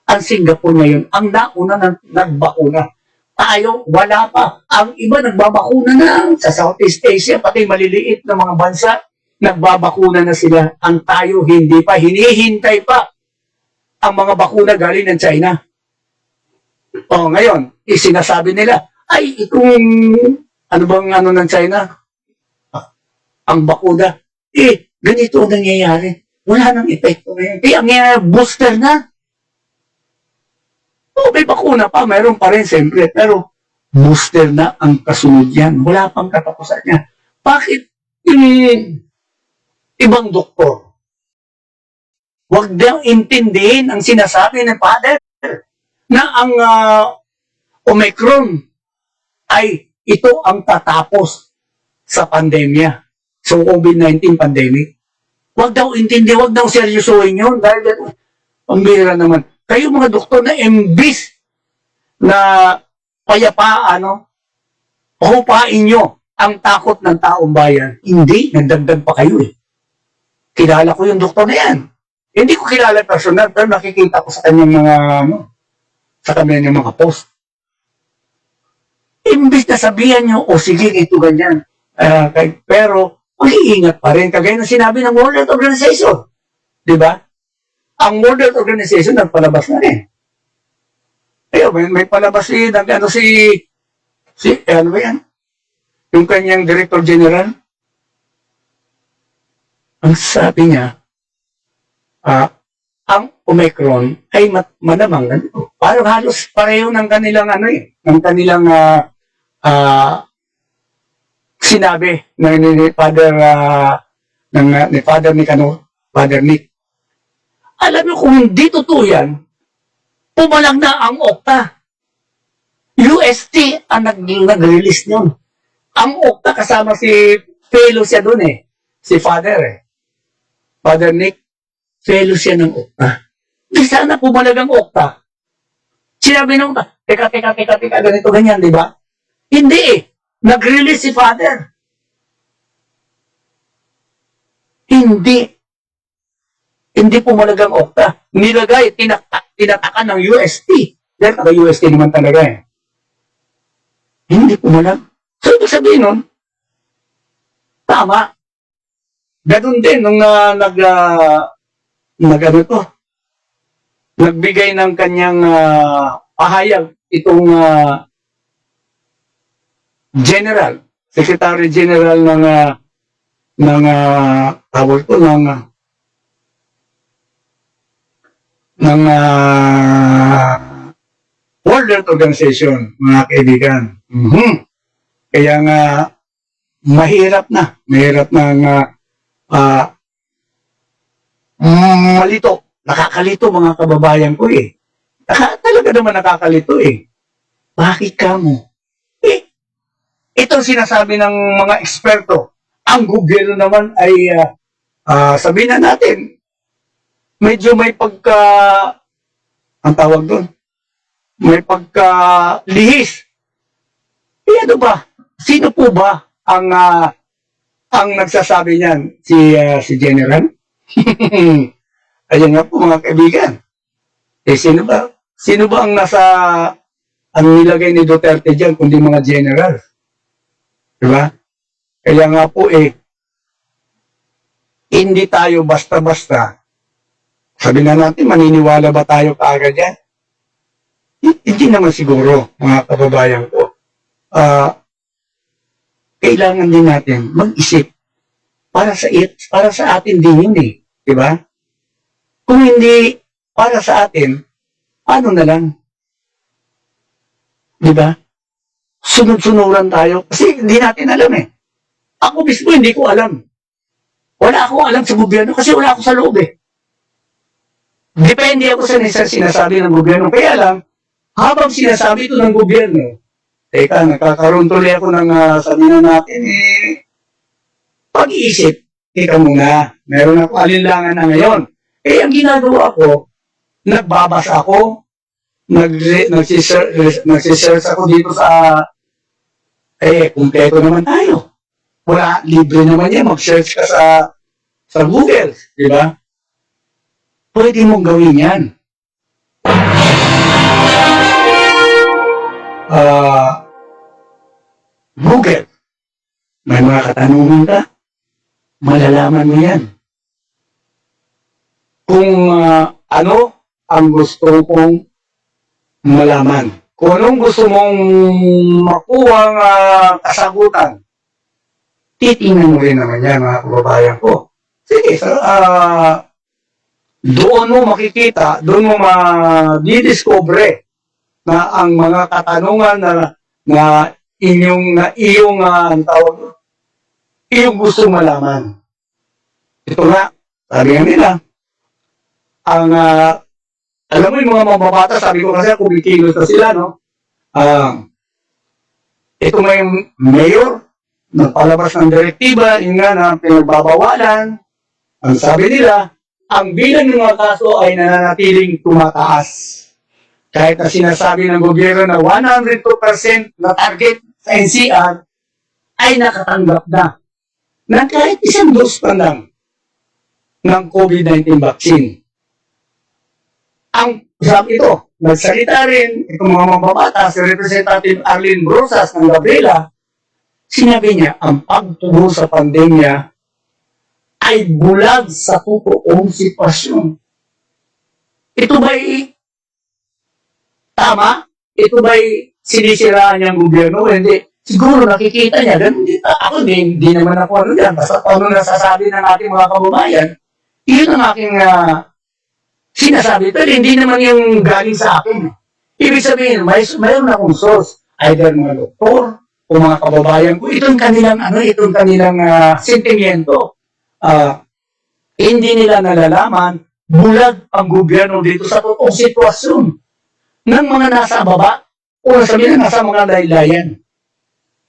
Speaker 1: Ang Singapore ngayon, ang nauna nagbakuna. Tayo, wala pa. Ang iba nagbabakuna na sa Southeast Asia, pati maliliit na mga bansa, nagbabakuna na sila. Ang tayo, hindi pa. Hinihintay pa ang mga bakuna galing ng China. Ngayon, sinasabi nila, ay, itong, ng China? Ang bakuna. Ganito ang nangyayari. Wala nang epekto ngayon. Ang booster na. May bakuna pa, mayroon pa rin, siyempre. Pero, booster na ang kasunod yan. Wala pang katapusan niya. Bakit yung ibang doktor, huwag daw intindihin ang sinasabi ng Father na ang Omicron ay ito ang tatapos sa pandemya. So, COVID-19 pandemic. Huwag daw huwag daw seryosohin yun. Dahil, pambira naman. Kayo mga doktor na imbis na payapaan, pahupain nyo ang takot ng taong bayan. Hindi, nagdagdag pa kayo eh. Kilala ko yung doktor na yan. Hindi ko kilala personal, pero nakikita ko sa kanyang sa kanyang mga post. Imbis na sabihan nyo, sige, ito ganyan. Pero, mag-iingat pa rin. Kagaya na sinabi ng World Health Organization. Di ba? Ang World Health Organization nagpalabas na rin. Ayun, may palabas ano ba yan? Yung kanyang Director General. Ang sabi niya, ang Omicron ay malamang ganito. Parang halos pareho ng kanilang ng kanilang sinabi ni Father Father Nick. Alam niyo kung hindi totoo yan, pumalag na ang Okta. UST ang nag-release nyon. Ang Okta kasama si fellow siya doon si Father Father Nick, fellow siya ng Okta. Di sana pumalag ang Okta. Sinabi ng Okta, teka, ganito, ganyan, di ba? Hindi nag-release si Father. Hindi pumalag ang Okta. Nilagay, tinatakan ng UST. Dahil taga-UST naman talaga Hindi pumalag. So, ibig sabihin nun, tama. Ganun din nung nagbigay ng kanyang pahayag itong Secretary General ng World Health Organization, mga kaibigan. Kaya nga, mahirap na malito nakakalito mga kababayan ko eh. Talaga naman nakakalito eh. Bakit ka mo? Eh, ito sinasabi ng mga eksperto. Ang gobyerno naman ay, sabihin na natin, medyo may pagka, ang tawag doon, may pagka lihis. Eh ano ba? Sino po ba ang nagsasabi niyan? Si General? Ayan nga po mga kaibigan. Eh sino ba? Sino ba ang nilagay ni Duterte dyan kundi mga general? Diba? Kaya nga po hindi tayo basta-basta. Sabi na natin, maniniwala ba tayo kaagad yan? Hindi naman siguro, mga kababayan ko. Kailangan din natin mag-isip para sa atin din yun eh. Diba? Kung hindi para sa atin, ano na lang? Diba? Sunod-sunuran tayo. Kasi hindi natin alam eh. Ako mismo hindi ko alam. Wala akong alam sa gobyerno kasi wala ako sa loob eh. Depende ako sa sinasabi ng gobyerno. Kaya lang, habang sinasabi ito ng gobyerno, teka, nakakaroon tuloy ako ng sabihin natin pag-iisip. Teka muna, meron ako alinlangan na ngayon. Ang ginagawa ko, nagbabasa ako, nagsisearch ako dito sa, kumpleto naman tayo. Wala, libre naman yan, mag-search ka sa Google, di ba? Pwede mong gawin yan. Google. May mga katanungan ka, malalaman mo yan. Kung ano ang gusto kong malaman. Kung anong gusto mong makuhang kasagutan, titingnan mo rin naman yan, mga kababayan ko. Sige, doon mo makikita, doon mo madidiscover na ang mga katanungan na iyong gusto malaman. Ito nga, sabi nga nila, alam mo yung mga mababata, sabi ko kasi kumikilos na sila, no? Ito may mayor, nagpalabas ng direktiba, yun nga na pinagbabawalan. Ang sabi nila, ang bilang ng mga kaso ay nananatiling tumataas. Kahit na sinasabi ng gobyerno na 102% na target sa NCR ay nakatanggap na ng kahit isang dose pa lang ng COVID-19 vaccine. Ang sabi ito, nagsalita rin itong mga mababata, si Representative Arlene Brosas ng Gabriela, sinabi niya, ang pagtubo sa pandemya ay bulag sa totoong sitwasyon. Ito ba'y tama? Ito ba'y sinisiraan niyang gobyerno? Hindi. Siguro nakikita niya, ganun din. Ako hindi naman ako ano yan. Basta paano nasasabi ng ating mga kababayan, yun ang aking sinasabi. Pero hindi naman yung galing sa akin. Ibig sabihin, mayroon akong source. Either mga doktor o mga kababayan ko. Itong kanilang sentimiento. Hindi nila nalalaman, bulag ang gobyerno dito sa totoong sitwasyon ng mga nasa baba o sabihin na nasa mga laylayan.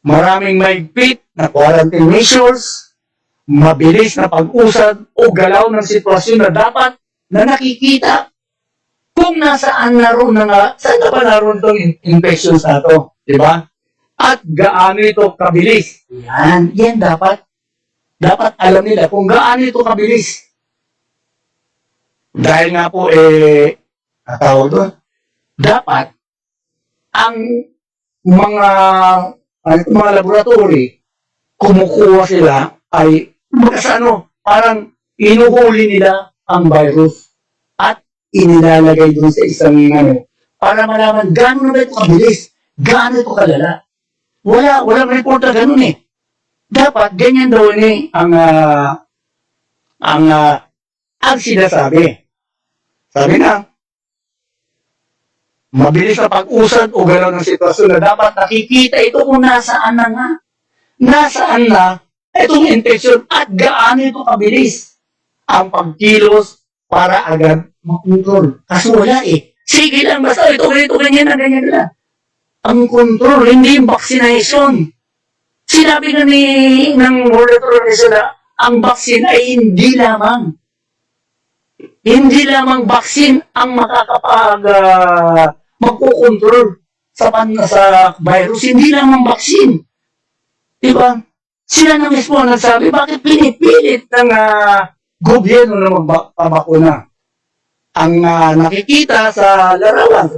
Speaker 1: Maraming maigpit na quarantine measures, mabilis na pag-usad o galaw ng sitwasyon na dapat na nakikita kung nasaan saan na ba naroon itong infections na ito, di ba? At gaano ito kabilis. Yan dapat. Dapat alam nila kung gaano ito kabilis. Dahil nga po, tawag doon, dapat, ang mga laboratory, kumukuha sila, ay, parang inuhuli nila ang virus at inilalagay doon sa isang, para malaman gaano na ito kabilis, gaano ito kalala. Walang report na ganun eh. Dapat ganyan daw ang sinasabi. Sabi na, mabilis na pag-usad o galaw ng sitwasyon na dapat nakikita ito kung nasaan na nga. Nasaan na itong infection at gaano ito kabilis ang pagkilos para agad makontrol. Kaso wala eh. Sige lang, basta ito, ganyan na, ganyan na. Ang control, hindi yung vaccination. Sinabi na ng World Health Organization na ang vaccine ay hindi lamang vaccine ang magkukontrol sa virus, hindi lamang vaccine. Diba? Sila na mismo nagsabi, bakit pinipilit ng gobyerno na magpabakuna? Ang nakikita sa larawan,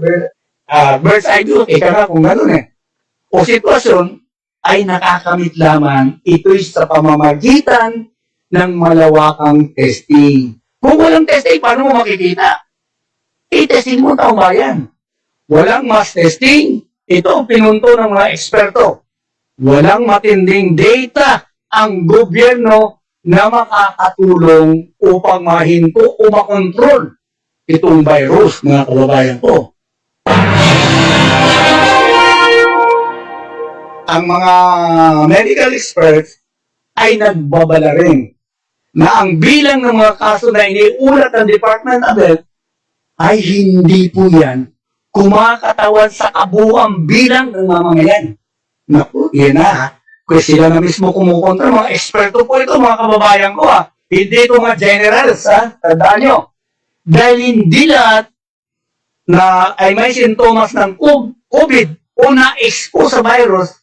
Speaker 1: bird's eye view, ika nga kung gano'n eh. O sitwasyon ay nakakamit lamang ito'y sa pamamagitan ng malawakang testing. Kung walang testing, paano mo makikita? I-testing mo taong bayan. Walang mass testing. Ito ang pinunto ng mga eksperto. Walang matinding data ang gobyerno na makakatulong upang mahinto o makontrol itong virus, mga kababayan ko. Ang mga medical experts ay nagbabala rin na ang bilang ng mga kaso na iniulat ng Department of Health ay hindi po yan kumakatawan sa kabuuang bilang ng mamamayan. Naku, yan na. Kaya sila na mismo kumukontra. Mga eksperto po ito, mga kababayan ko. Hindi ito mga generals. Tandaan nyo. Dahil hindi lahat na ay may sintomas ng COVID o na-expose sa virus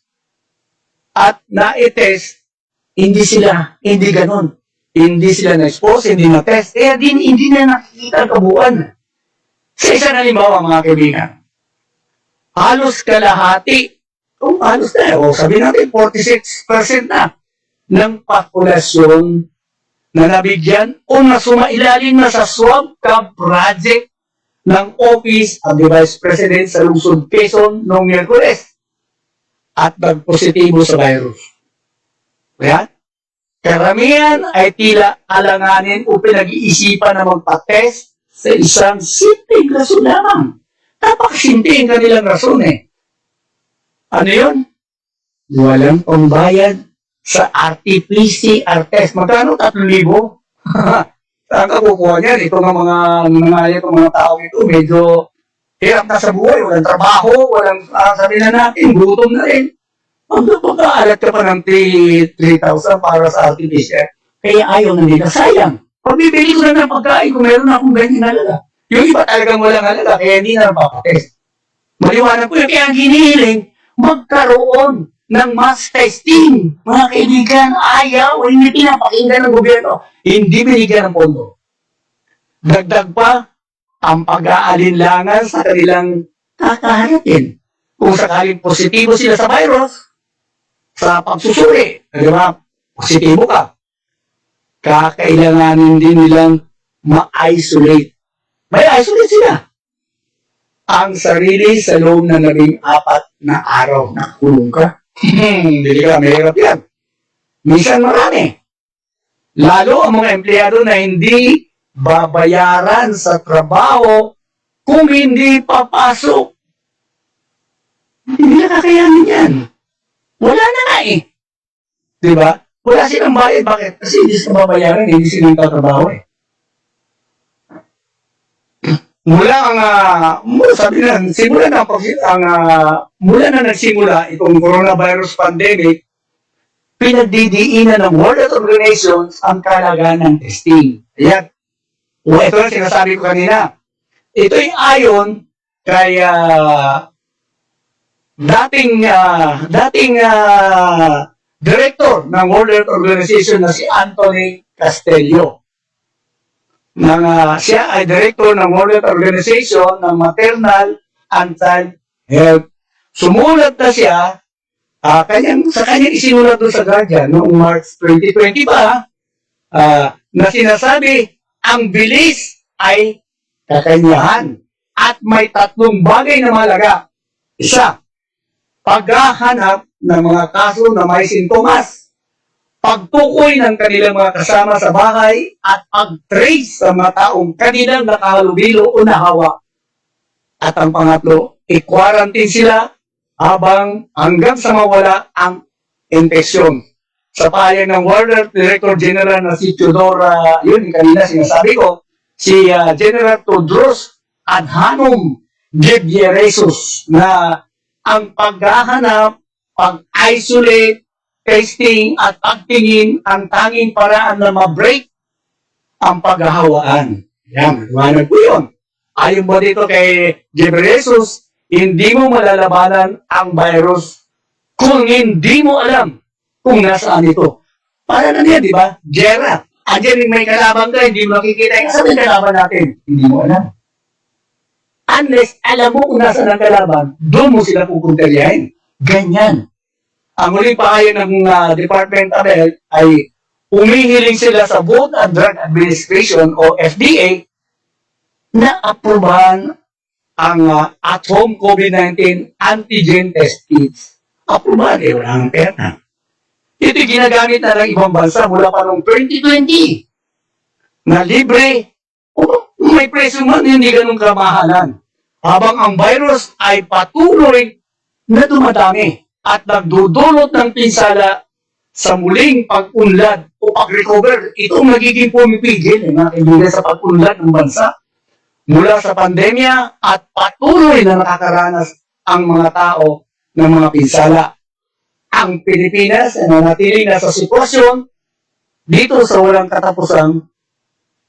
Speaker 1: at na-test, hindi ganun. Hindi sila na-expose, hindi na-test. Hindi na nakikita ang kabuuan. Sa isang halimbawa, mga kaibigan, halos kalahati, halos na, sabi natin, 46% na ng populasyon na nabigyan o na sumailalim na sa swab cab project ng Office of the Vice President sa lungsod Quezon noong Miyerkules at nagpositibo sa virus. Kaya, karamihan ay tila alanganin o pinag-iisipan na magpa-test sa isang simpleng rason lamang. Napakasimple ang kanilang rason eh. Ano yun? Walang pambayad sa RT-PCR test. Magkano? 3,000? Saan ka kukuha niyan? Ito mga tao ito, medyo hirap na sa buhay, walang trabaho, sabi na natin, gutom na rin. Magkakaalat ka pa ng 3,000 para sa RT-PCR. Kaya ayaw na nila. Sayang. Pagbibili ko na ng pagkain kung meron akong ganyan halaga. Yung iba talagang walang halaga, kaya hindi na napapatest. Maliwanag ko yun. Kaya ang hinihiling, magkaroon ng mass testing. Mga kaibigan, ayaw, hindi pinapakinggan ng gobyerno. Hindi binigyan ng pondo. Dagdag pa, ang pag-aalinlangan sa kanilang kakaharapin. Kung sakaling positibo sila sa virus, sa pagsusuri, di ba? Positibo ka. Kakailanganin din nilang ma-isolate. May isolate sila. Ang sarili sa loob na 14 na araw na kulong ka. Hindi ka, mahirap yan. Minsan marami. Lalo ang mga empleyado na hindi babayaran sa trabaho kung hindi papasok. Hindi nila kakayanin yan. Wala na nga eh. Diba? Wala silang bayad. Bakit? Kasi hindi sila babayaran, hindi sila tatrabaho eh. Mula na nagsimula itong coronavirus pandemic, pinagdidiinan ng World Health Organization ang kalagayan ng testing. Ayan. Ito na sinasabi ko kanina. Ito'y ayon kay dating director ng World Health Organization na si Anthony Castello. Siya ay director ng World Health Organization ng Maternal and Child Health. Sumulat na siya, sa kanyang isinulat doon sa Guardian noong March 2020 pa, na sinasabi, ang bilis ay kakanyahan at may 3 bagay na mahalaga. Isa, paghahanap ng mga kaso na may sintomas, pagtukoy ng kanilang mga kasama sa bahay at pag-trace sa mga taong kanilang nakahalubilo o nahawa. At ang pangatlo, i-quarantine sila hanggang sa mawala ang infeksyon. Sa pahayag ng World Health Director General na si Theodora, yun kanina sinasabi ko, si General Tedros Adhanom Ghebreyesus na ang paghahanap, pag-isolate, testing at pagtingin ang tanging paraan na ma-break ang paghahawaan. Yan, liwanag po yun. Ayon ba dito kay Ghebreyesus, hindi mo malalabanan ang virus kung hindi mo alam kung nasaan ito. Para na niya, di ba? Gera. Andiyan may kalaban ka, hindi mo nakikita. Saan ang kalaban natin? Hindi mo alam. Unless alam mo kung nasaan ang kalaban, doon mo sila pupunteryahin. Ganyan. Ang muling pahayo ng Department of Health ay umihiling sila sa Food and Drug Administration o FDA na aprobahan ang at-home COVID-19 antigen test kits. Aprobahan, wala nang pera. Ito ginagamit na ng ibang bansa mula pa noong 2020 na libre. May presyo man, hindi ganun kamahalan. Habang ang virus ay patuloy na dumadami at nagdudulot ng pinsala sa muling pag-unlad o pag-recover. Ito magiging pumipigil mga kaibigan sa pag-unlad ng bansa mula sa pandemya at patuloy na nakakaranas ang mga tao ng mga pinsala. Ang Pilipinas ay nanatiling nasa sitwasyon dito sa walang katapusang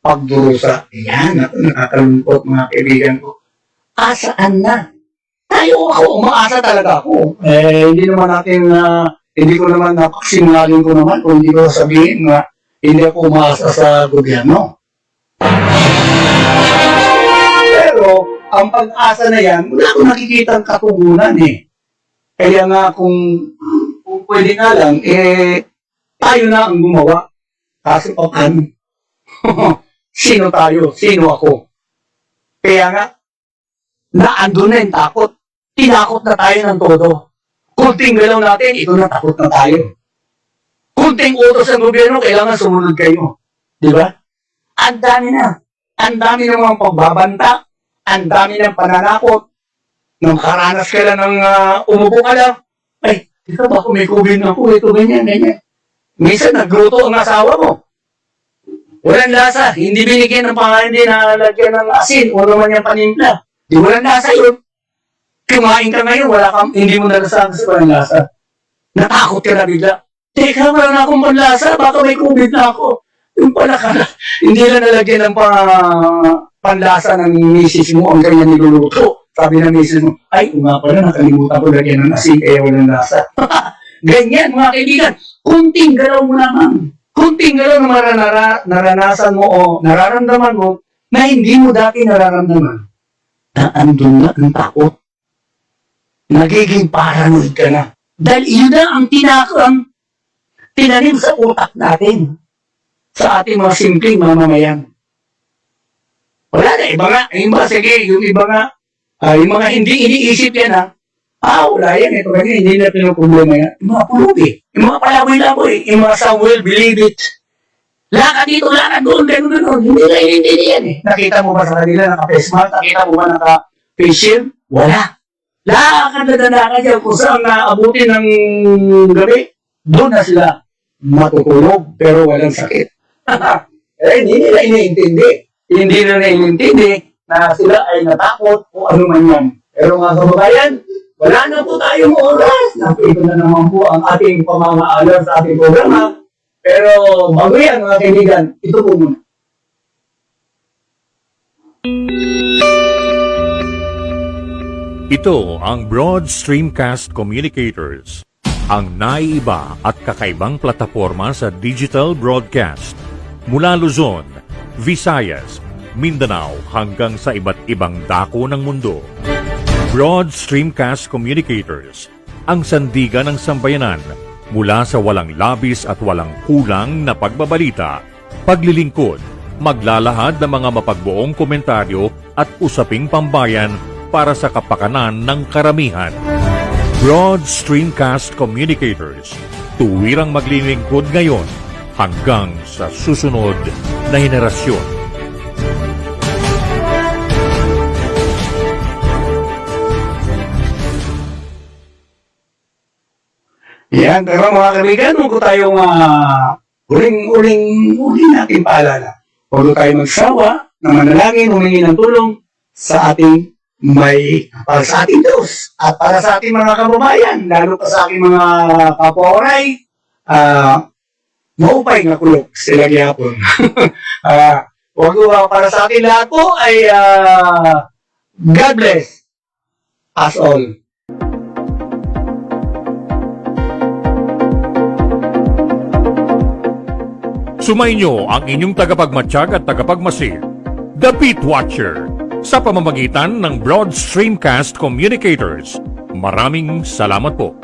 Speaker 1: pagdurusa. Yan, nakakalungkot mga kaibigan ko. Asaan na? Ako, umaasa talaga ako. Hindi naman natin, hindi ko naman napaksinungaling ko naman kung hindi ko sabihin na hindi ako umaasa sa gobyerno. Pero, ang pag-asa na yan, wala akong nakikita ang katugunan eh. Kaya nga kung pwede nga lang, tayo na ang gumawa. Kaso paano? Sino tayo? Sino ako? Kaya nga, naandun na yung takot. Tinakot na tayo ng todo. Kunting galaw natin, ito na takot na tayo. Kunting utos ng gobyerno, kailangan sumunod kayo. Di ba? Ang dami na. Ang dami ng mga pagbabanta. Ang dami ng pananakot. Nung karanas ka lang ng umupo ka lang, ay, ito ba kung may COVID na po, ito ganyan, ganyan. Minsan nagluto ang asawa mo. Walang lasa, hindi binigyan ng pangalan, hindi nalagyan ng asin, o naman yung panimpla. Di walang lasa yun. Kumain ka ngayon, hindi mo nalasahan kasi walang lasa. Natakot ka na bigla. Teka, wala na akong panlasa, baka may COVID na ako. Yung pala ka, hindi na nalagyan ng panlasa ng misis mo ang ganyan niluluto. Sabi ng misis mo, ay, nga pala, nakalimutan ko lagyan ng asin, kaya walang lasa. Ganyan, mga kaibigan. Kunting galaw mo naman. Kunting galaw na naranasan mo o nararamdaman mo na hindi mo dati nararamdaman. Naandun na ang takot. Nagiging paranoid ka na. Dahil yun na ang tinanim sa utak natin. Sa ating mga simpleng mamamayan. Wala na, yung iba nga, yung mga hindi iniisip yan ha. Wala yan, ito ganyan, hindi na pinoproblema yan. Yung mga pulubi, yung mga palaboy-laboy, yung mga Samuel, believe it. Lakad dito, lakad doon, gano'n. Hindi na yan eh. Nakita mo ba sa kanila naka-face mask? Nakita mo ba naka-face shield? Wala. Lakad na lakad yan kung saan naabutin ng gabi. Doon na sila matutulog pero walang sakit. Hindi nila iniintindi. Hindi nila iniintindi na sila ay natakot o ano man yan. Pero mga kababayan, wala na po tayong oras. Ito na naman po ang ating pamamaalam sa ating programa. Pero bago yan mga kaibigan, ito po muna.
Speaker 2: Ito ang Broad Streamcast Communicators, ang naiiba at kakaibang plataporma sa digital broadcast. Mula Luzon, Visayas, Mindanao hanggang sa iba't ibang dako ng mundo. Broad Streamcast Communicators, ang sandigan ng sambayanan mula sa walang labis at walang kulang na pagbabalita, paglilingkod, maglalahad ng mga mapagbuong komentaryo at usaping pambayan para sa kapakanan ng karamihan. Broad Streamcast Communicators, tuwirang maglilingkod ngayon hanggang sa susunod na henerasyon.
Speaker 1: Yan, pero mga kaibigan, huwag tayong uling natin paalala. Huwag tayo magsawa na manalangin, humingi ng tulong sa ating para sa ating Diyos at para sa ating mga kababayan, lalo pa sa ating mga kapwa-oray, maupay nga kulok sila gihapon. Para sa ating lahat po ay God bless us all.
Speaker 2: Sumainyo ang inyong tagapagmatsyag at tagapagmasid, The Pit Watcher, sa pamamagitan ng Broad Streamcast Communicators. Maraming salamat po.